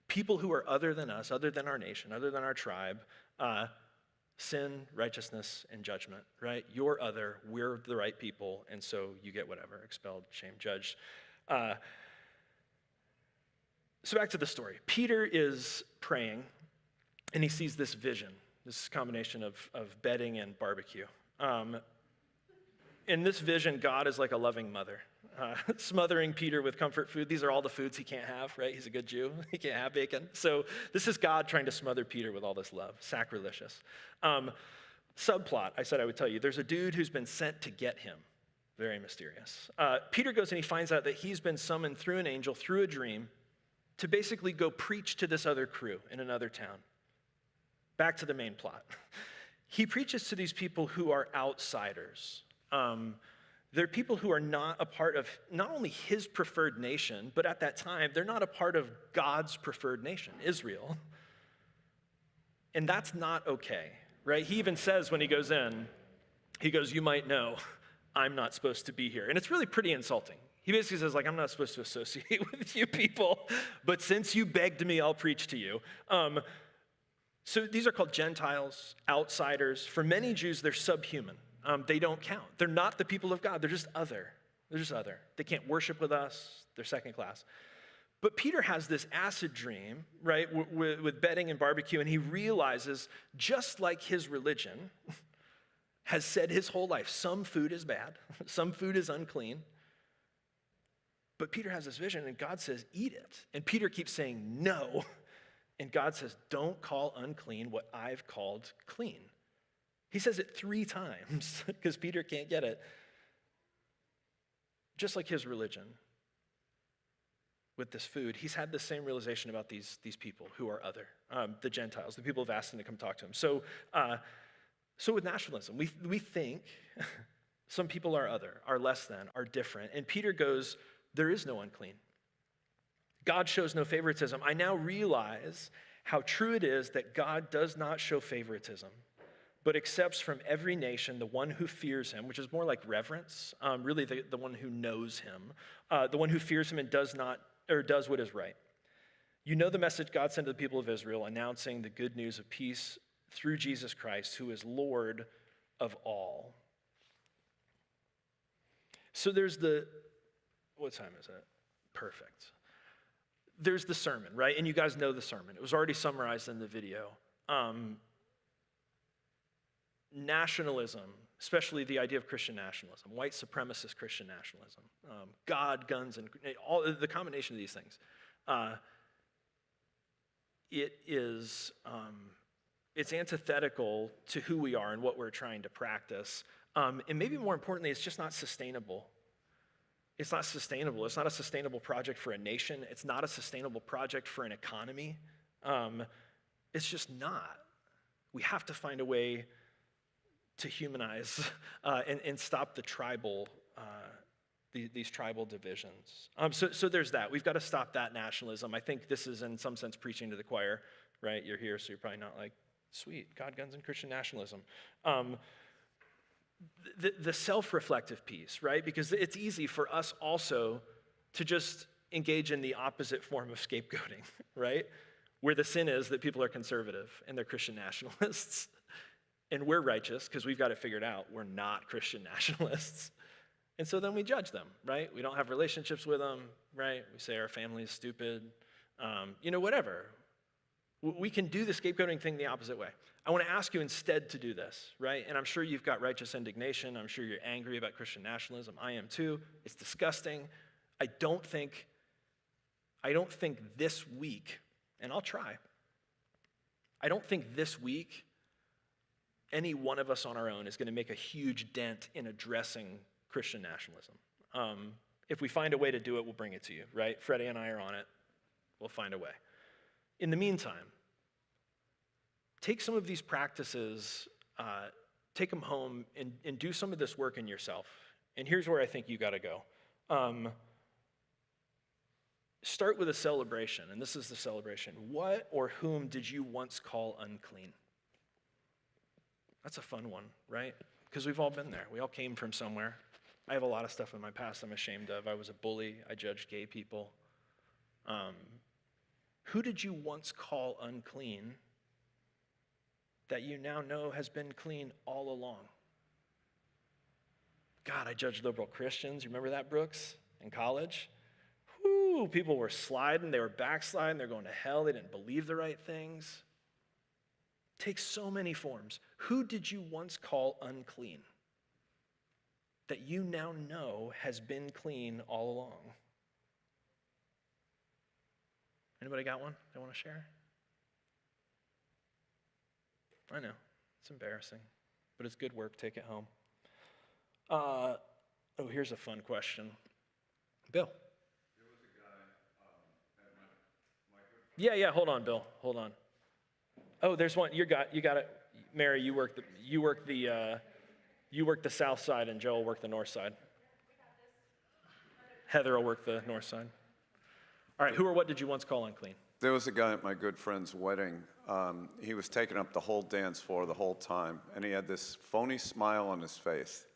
people who are other than us, other than our nation, other than our tribe, sin, righteousness, and judgment, right? You're other, we're the right people, and so you get whatever, expelled, shamed, judged. So back to the story. Peter is praying, and he sees this vision, this combination of bedding and barbecue. In this vision, God is like a loving mother, smothering Peter with comfort food. These are all the foods he can't have, right? He's a good Jew. He can't have bacon. So this is God trying to smother Peter with all this love. Sacrilegious. Subplot, I said I would tell you. There's a dude who's been sent to get him. Very mysterious. Peter goes and he finds out that he's been summoned through an angel, through a dream, to basically go preach to this other crew in another town. Back to the main plot. He preaches to these people who are outsiders. They're people who are not a part of not only his preferred nation, but at that time, they're not a part of God's preferred nation, Israel. And that's not okay, right? He even says when he goes in, he goes, you might know I'm not supposed to be here. And it's really pretty insulting. He basically says, like, I'm not supposed to associate with you people, but since you begged me, I'll preach to you. So these are called Gentiles, outsiders. For many Jews, they're subhuman. They don't count. They're not the people of God. They're just other. They're just other. They can't worship with us. They're second class. But Peter has this acid dream, right, with bedding and barbecue, and he realizes, just like his religion has said his whole life, some food is bad, some food is unclean. But Peter has this vision, and God says, eat it. And Peter keeps saying, no. And God says, don't call unclean what I've called clean. He says it 3 times because Peter can't get it. Just like his religion with this food, he's had the same realization about these people who are other, the Gentiles, the people who've asked him to come talk to him. So with nationalism, we think some people are other, are less than, are different. And Peter goes, there is no unclean. God shows no favoritism. I now realize how true it is that God does not show favoritism, but accepts from every nation the one who fears him, which is more like reverence, really the one who knows him, the one who fears him and does what is right. You know the message God sent to the people of Israel, announcing the good news of peace through Jesus Christ, who is Lord of all. So there's what time is it? Perfect. There's the sermon, right? And you guys know the sermon. It was already summarized in the video. Nationalism, especially the idea of Christian nationalism, white supremacist Christian nationalism, God, guns, and all the combination of these things. It's antithetical to who we are and what we're trying to practice. And maybe more importantly, it's just not sustainable. It's not sustainable. It's not a sustainable project for a nation. It's not a sustainable project for an economy. It's just not. We have to find a way to humanize and stop the tribal, these tribal divisions. So there's that. We've got to stop that nationalism. I think this is in some sense preaching to the choir, right? You're here, so you're probably not like, sweet, God, guns, and Christian nationalism. The self-reflective piece, right? Because it's easy for us also to just engage in the opposite form of scapegoating, right? Where the sin is that people are conservative and they're Christian nationalists. And we're righteous because we've got it figured out. We're not Christian nationalists. And so then we judge them, right? We don't have relationships with them, right? We say our family is stupid, whatever. We can do the scapegoating thing the opposite way. I want to ask you instead to do this, right? And I'm sure you've got righteous indignation. I'm sure you're angry about Christian nationalism. I am too. It's disgusting. I don't think this week, and I'll try, I don't think this week any one of us on our own is going to make a huge dent in addressing Christian nationalism. If we find a way to do it, we'll bring it to you, right? Freddie and I are on it. We'll find a way. In the meantime, take some of these practices, take them home, and do some of this work in yourself. And here's where I think you got to go. Start with a celebration, and this is the celebration. What or whom did you once call unclean? That's a fun one, right? Because we've all been there. We all came from somewhere. I have a lot of stuff in my past I'm ashamed of. I was a bully. I judged gay people. Who did you once call unclean that you now know has been clean all along? God, I judged liberal Christians. You remember that, Brooks, in college? Whoo, people were sliding. They were backsliding. They're going to hell. They didn't believe the right things. Takes so many forms. Who did you once call unclean that you now know has been clean all along? Anybody got one they want to share? I know, it's embarrassing, but it's good work. Take it home. Here's a fun question. Bill. There was a guy at my Yeah, hold on, Bill. Hold on. Oh, there's one. You got it. Mary, you work the south side, and Joe will work the north side. Heather will work the north side. All right, who or what did you once call unclean? There was a guy at my good friend's wedding. He was taking up the whole dance floor the whole time, and he had this phony smile on his face,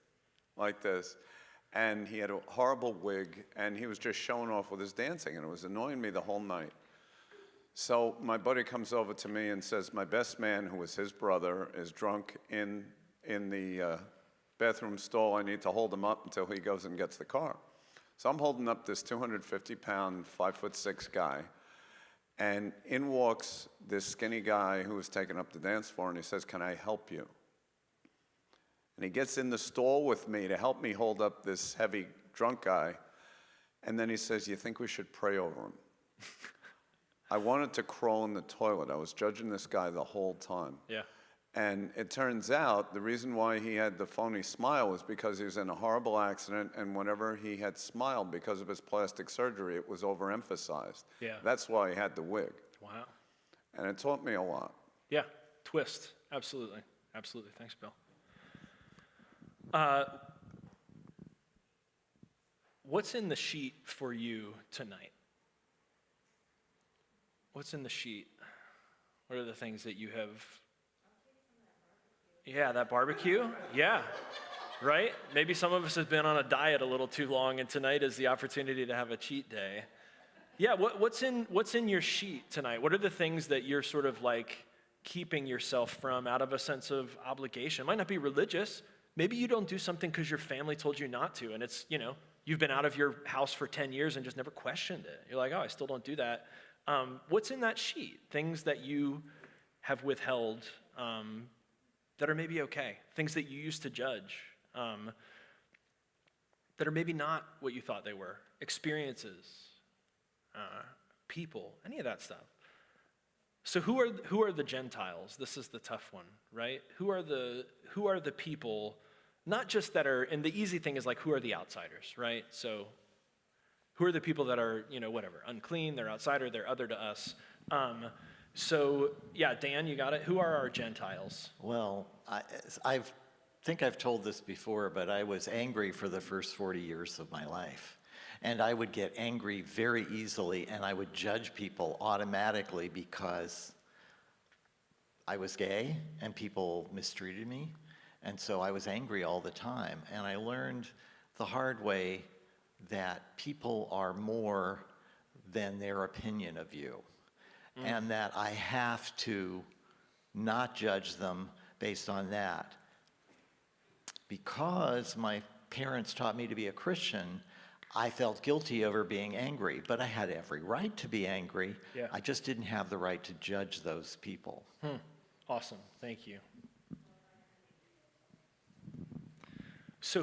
like this, and he had a horrible wig, and he was just showing off with his dancing, and it was annoying me the whole night. So my buddy comes over to me and says, my best man, who was his brother, is drunk in the bathroom stall. I need to hold him up until he goes and gets the car. So I'm holding up this 250-pound, 5'6" guy, and in walks this skinny guy who was taking up the dance floor, and he says, can I help you? And he gets in the stall with me to help me hold up this heavy drunk guy, and then he says, you think we should pray over him? I wanted to crawl in the toilet. I was judging this guy the whole time. Yeah. And it turns out the reason why he had the phony smile was because he was in a horrible accident, and whenever he had smiled because of his plastic surgery, it was overemphasized. Yeah. That's why he had the wig. Wow. And it taught me a lot. Yeah, twist. Absolutely. Absolutely. Thanks, Bill. What's in the sheet for you tonight? What's in the sheet? What are the things that you have? Yeah, that barbecue? Yeah, right? Maybe some of us have been on a diet a little too long, and tonight is the opportunity to have a cheat day. Yeah, what's in your sheet tonight? What are the things that you're sort of like keeping yourself from out of a sense of obligation? It might not be religious. Maybe you don't do something because your family told you not to, and it's, you've been out of your house for 10 years and just never questioned it. You're like, oh, I still don't do that. What's in that sheet? Things that you have withheld that are maybe okay. Things that you used to judge that are maybe not what you thought they were. Experiences, people, any of that stuff. So who are the Gentiles? This is the tough one, right? Who are the people, not just that are, and the easy thing is like, who are the outsiders, right? So who are the people that are, whatever, unclean, they're outsider, they're other to us. So yeah, Dan, you got it. Who are our Gentiles? Well, I think I've told this before, but I was angry for the first 40 years of my life. And I would get angry very easily, and I would judge people automatically because I was gay and people mistreated me. And so I was angry all the time. And I learned the hard way that people are more than their opinion of you. And that I have to not judge them based on that. Because my parents taught me to be a Christian, I felt guilty over being angry, but I had every right to be angry. Yeah. I just didn't have the right to judge those people. Awesome, thank you. So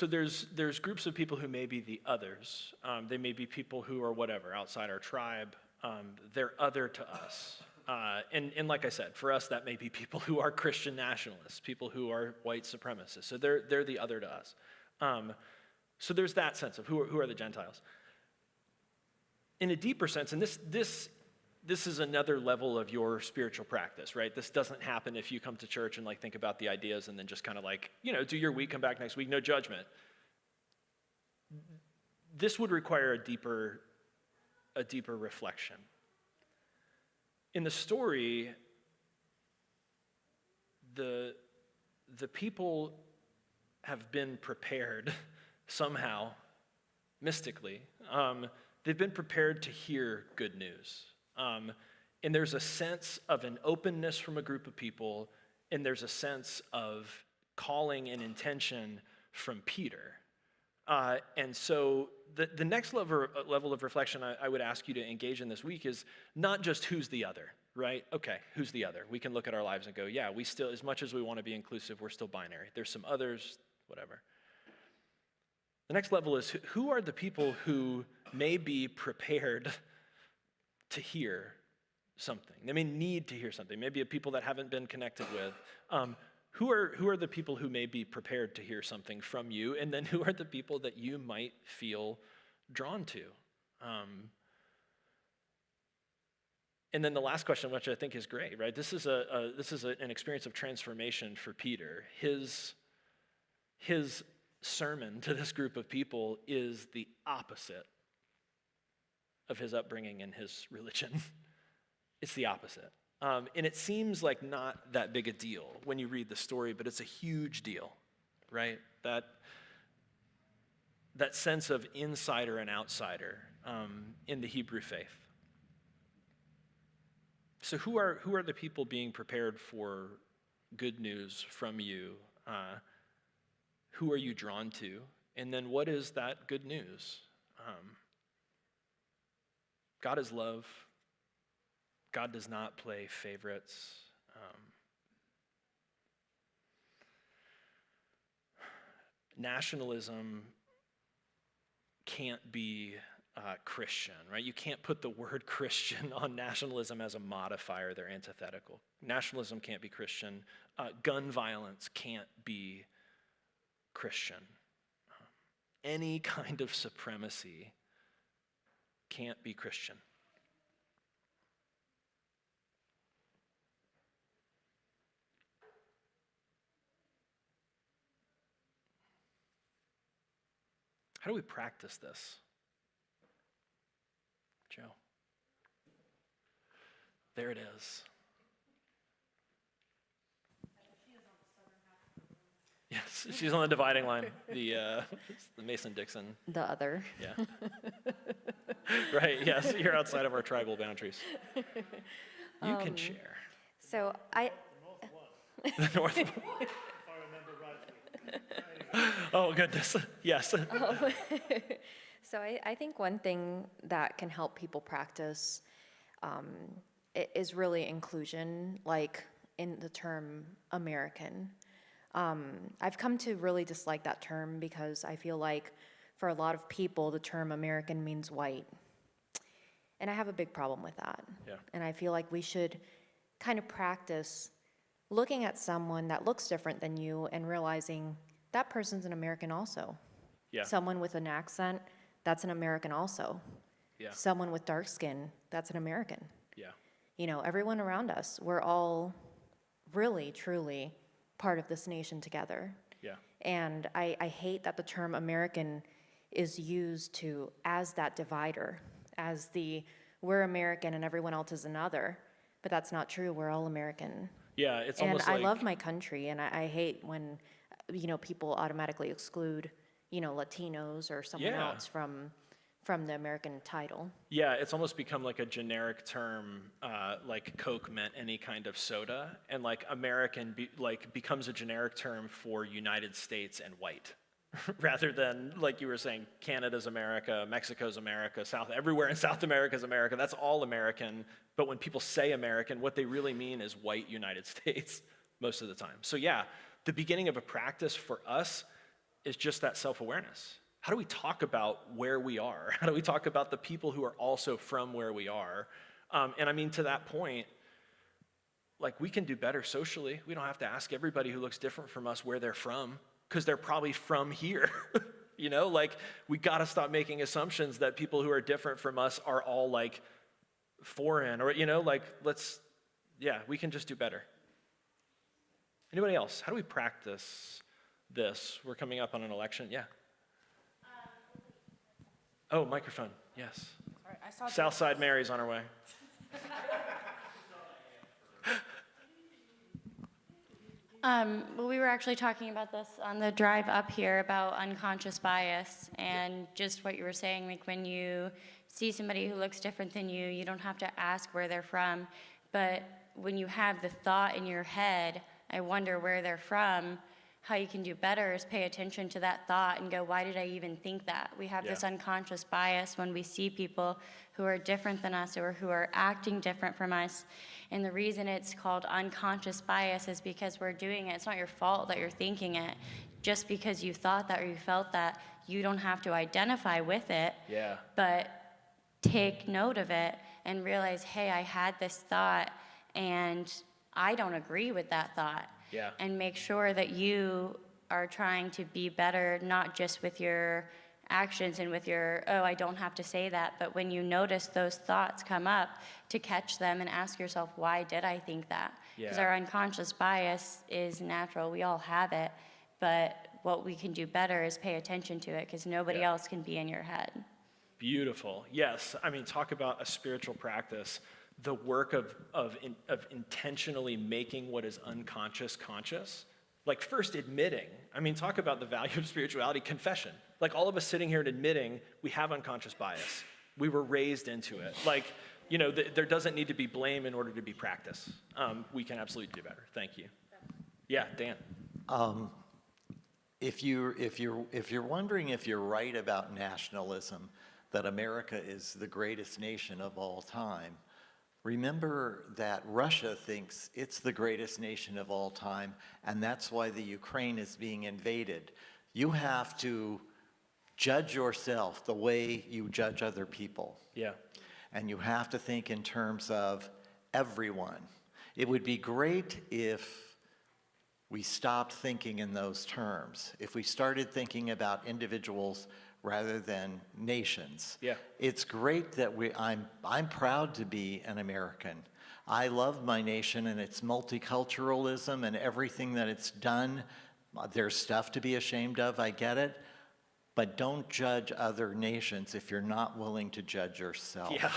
there's groups of people who may be the others. They may be people who are whatever, outside our tribe. They're other to us. And like I said, for us, that may be people who are Christian nationalists, people who are white supremacists. So they're the other to us. So there's that sense of who are the Gentiles. In a deeper sense, and this is another level of your spiritual practice, right? This doesn't happen if you come to church and like think about the ideas and then just kind of like, do your week, come back next week, no judgment. This would require a deeper reflection. In the story, the people have been prepared somehow, mystically. They've been prepared to hear good news. And there's a sense of an openness from a group of people, and there's a sense of calling and intention from Peter. And so the next level of reflection I would ask you to engage in this week is not just who's the other, right? Okay, who's the other? We can look at our lives and go, yeah, we still, as much as we want to be inclusive, we're still binary. There's some others, whatever. The next level is who are the people who may be prepared to hear something? They may need to hear something. Maybe people that haven't been connected with. Who are the people who may be prepared to hear something from you? And then who are the people that you might feel drawn to? And then the last question, which I think is great, right? This is an experience of transformation for Peter. His sermon to this group of people is the opposite of his upbringing and his religion. It's the opposite. And it seems like not that big a deal when you read the story, but it's a huge deal, right? That sense of insider and outsider in the Hebrew faith. So who are the people being prepared for good news from you? Who are you drawn to? And then what is that good news? God is love. God does not play favorites. Nationalism can't be Christian, right? You can't put the word Christian on nationalism as a modifier. They're antithetical. Nationalism can't be Christian. Gun violence can't be Christian. Any kind of supremacy can't be Christian. How do we practice this? Joe. There it is. Yes, she's on the dividing line, the Mason-Dixon. The other. Yeah. Right, yes, you're outside of our tribal boundaries. You can share. So I... The North one. Oh, goodness, yes. So I think one thing that can help people practice is really inclusion, like in the term American. I've come to really dislike that term because I feel like for a lot of people, the term American means white. And I have a big problem with that. Yeah. And I feel like we should kind of practice looking at someone that looks different than you and realizing that person's an American also. Yeah. Someone with an accent, that's an American also. Yeah. Someone with dark skin, that's an American. Yeah. Everyone around us, we're all really, truly part of this nation together. Yeah. And I hate that the term American is used as that divider, as we're American and everyone else is another. But that's not true. We're all American. Yeah, it's and almost I like... love my country, and I hate when, people automatically exclude, Latinos or someone Yeah. else from the American title. Yeah, it's almost become like a generic term, like Coke meant any kind of soda, and like American becomes a generic term for United States and white. rather than, like you were saying, Canada's America, Mexico's America, everywhere in South America's America. That's all American. But when people say American, what they really mean is white United States most of the time. So yeah, the beginning of a practice for us is just that self-awareness. How do we talk about where we are? How do we talk about the people who are also from where we are? And I mean, to that point, like, we can do better socially. We don't have to ask everybody who looks different from us where they're from, because they're probably from here. You know, like, we gotta stop making assumptions that people who are different from us are all like foreign, or, you know, like, we can just do better. Anybody else? How do we practice this? We're coming up on an election. Yeah. Oh, microphone. Yes. Sorry, Southside Mary's on her way. Well, we were actually talking about this on the drive up here about unconscious bias and just what you were saying, like when you see somebody who looks different than you don't have to ask where they're from, but when you have the thought in your head, I wonder where they're from, how you can do better is pay attention to that thought and go, why did I even think that? We have this unconscious bias when we see people who are different than us or who are acting different from us. And the reason it's called unconscious bias is because we're doing it. It's not your fault that you're thinking it. Just because you thought that or you felt that, you don't have to identify with it. Yeah. But take note of it and realize, hey, I had this thought and I don't agree with that thought. Yeah. And make sure that you are trying to be better, not just with your actions and with your, oh, I don't have to say that, but when you notice those thoughts come up, to catch them and ask yourself, why did I think that? Because our unconscious bias is natural. We all have it, but what we can do better is pay attention to it, because nobody else can be in your head. Beautiful. Yes. I mean, talk about a spiritual practice. The work of intentionally making what is unconscious conscious. Like, first admitting. I mean, talk about the value of spirituality, confession. Like, all of us sitting here and admitting we have unconscious bias. We were raised into it. Like, you know, there doesn't need to be blame in order to be practice. We can absolutely do better. Thank you. Yeah, Dan. If you're wondering if you're right about nationalism, that America is the greatest nation of all time, remember that Russia thinks it's the greatest nation of all time, and that's why the Ukraine is being invaded. You have to judge yourself the way you judge other people. Yeah. And you have to think in terms of everyone. It would be great if we stopped thinking in those terms. If we started thinking about individuals rather than nations. Yeah. It's great that I'm proud to be an American. I love my nation and its multiculturalism and everything that it's done. There's stuff to be ashamed of, I get it, but don't judge other nations if you're not willing to judge yourself. Yeah.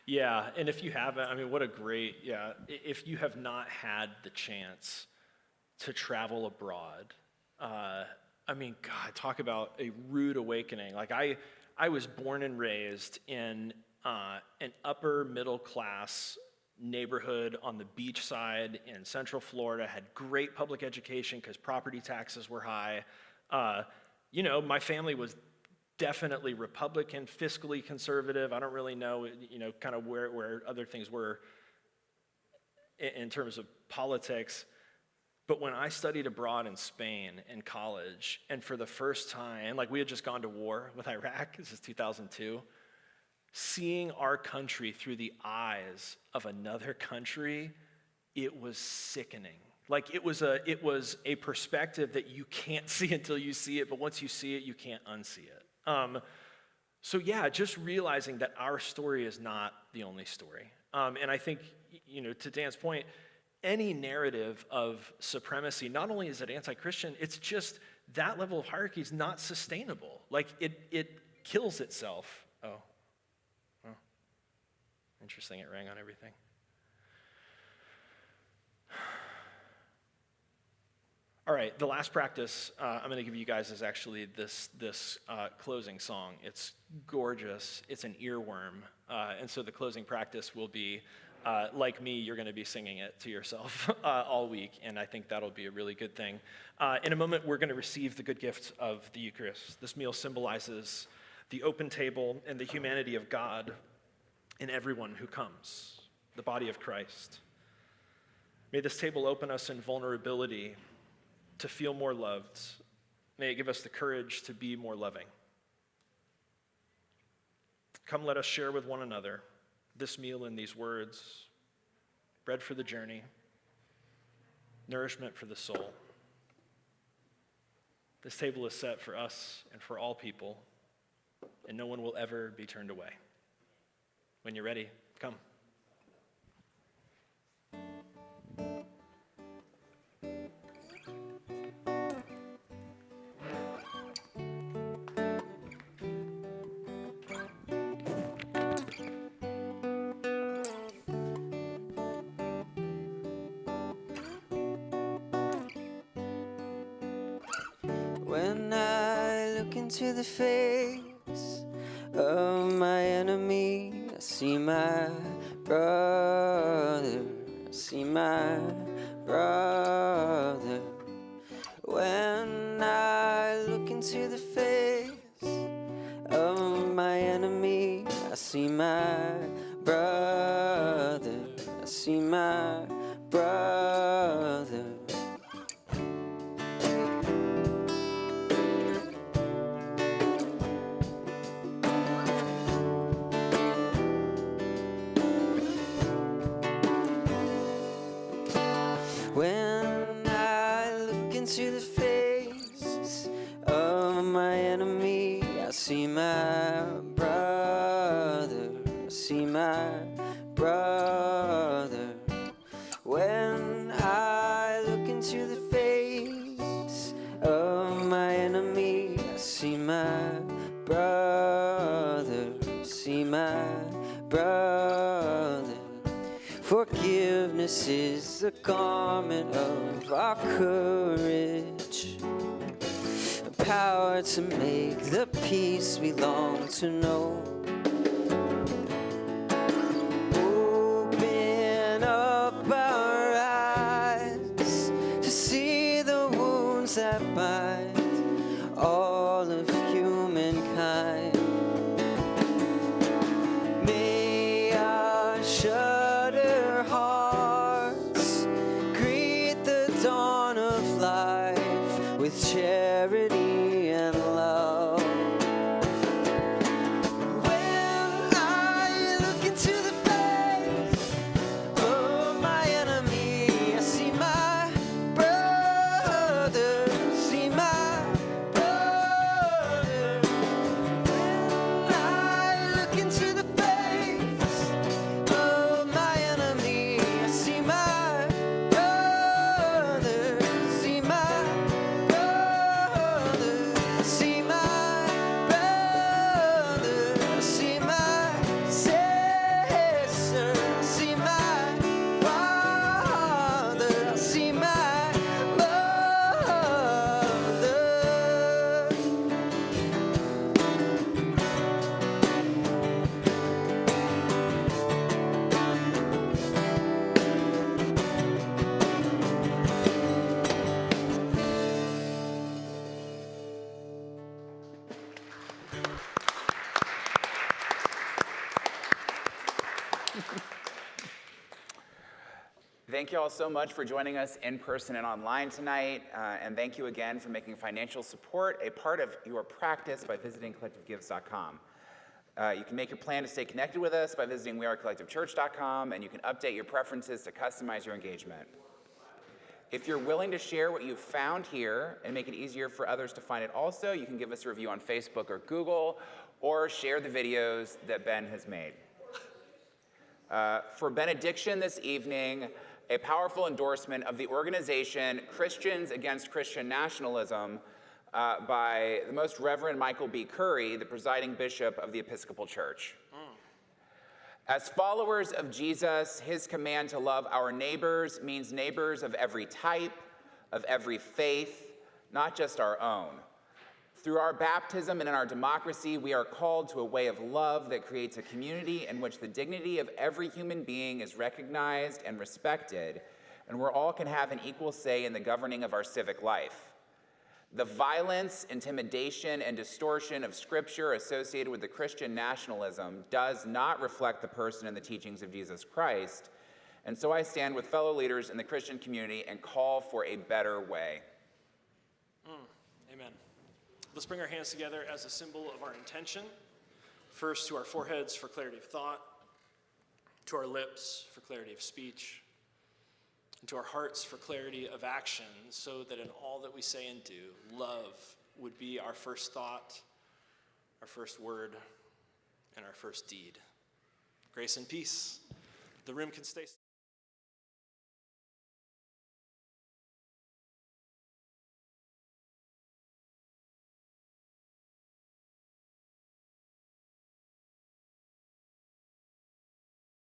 Yeah, and if you haven't, I mean, what a great, if you have not had the chance to travel abroad, I mean, God, talk about a rude awakening. Like, I was born and raised in an upper middle class neighborhood on the beach side in Central Florida, had great public education because property taxes were high. You know, my family was definitely Republican, fiscally conservative. I don't really know, you know, kind of where other things were in terms of politics. But when I studied abroad in Spain in college, and for the first time, like, we had just gone to war with Iraq, this is 2002, seeing our country through the eyes of another country, it was sickening. Like, it was a perspective that you can't see until you see it, but once you see it, you can't unsee it. So yeah, just realizing that our story is not the only story. And I think, you know, to Dan's point, any narrative of supremacy, not only is it anti-Christian, it's just that level of hierarchy is not sustainable. Like, it kills itself. Oh, interesting, it rang on everything. All right, the last practice I'm going to give you guys is actually this closing song. It's gorgeous. It's an earworm. And so the closing practice will be like me, you're going to be singing it to yourself all week, and I think that'll be a really good thing. In a moment, we're going to receive the good gift of the Eucharist. This meal symbolizes the open table and the humanity of God in everyone who comes, the body of Christ. May this table open us in vulnerability to feel more loved. May it give us the courage to be more loving. Come, let us share with one another this meal and these words, bread for the journey, nourishment for the soul. This table is set for us and for all people, and no one will ever be turned away. When you're ready, come. When I look into the face of my enemy, I see my brother, I see my brother. When I look into the face of my enemy, I see my brother, I see my brother. When I look into the face of my enemy, I see my brother, I see my brother. When I look into the face of my enemy, I see my brother, I see my brother. Forgiveness is the garment of our courage, a power to make the peace we long to know. Open up our eyes to see the wounds that bind all of humankind. May our shudder hearts greet the dawn of life with charity and love. When I look into the face of my enemy, I see my brother, see my brother. When I look into the face of my enemy, I see my brother, see my brother, see my brother, see my sister, see my father, see my mother. Thank you all so much for joining us in person and online tonight. And thank you again for making financial support a part of your practice by visiting collectivegives.com. You can make your plan to stay connected with us by visiting wearecollectivechurch.com, and you can update your preferences to customize your engagement. If you're willing to share what you've found here and make it easier for others to find it also, you can give us a review on Facebook or Google, or share the videos that Ben has made. For benediction this evening, a powerful endorsement of the organization Christians Against Christian Nationalism by the Most Reverend Michael B. Curry, the presiding bishop of the Episcopal Church. As followers of Jesus, his command to love our neighbors means neighbors of every type, of every faith, not just our own. Through our baptism and in our democracy, we are called to a way of love that creates a community in which the dignity of every human being is recognized and respected, and where all can have an equal say in the governing of our civic life. The violence, intimidation, and distortion of Scripture associated with the Christian nationalism does not reflect the person and the teachings of Jesus Christ, and so I stand with fellow leaders in the Christian community and call for a better way. Amen. Let's bring our hands together as a symbol of our intention. First to our foreheads for clarity of thought, to our lips for clarity of speech, and to our hearts for clarity of action, so that in all that we say and do, love would be our first thought, our first word, and our first deed. Grace and peace. The room can stay.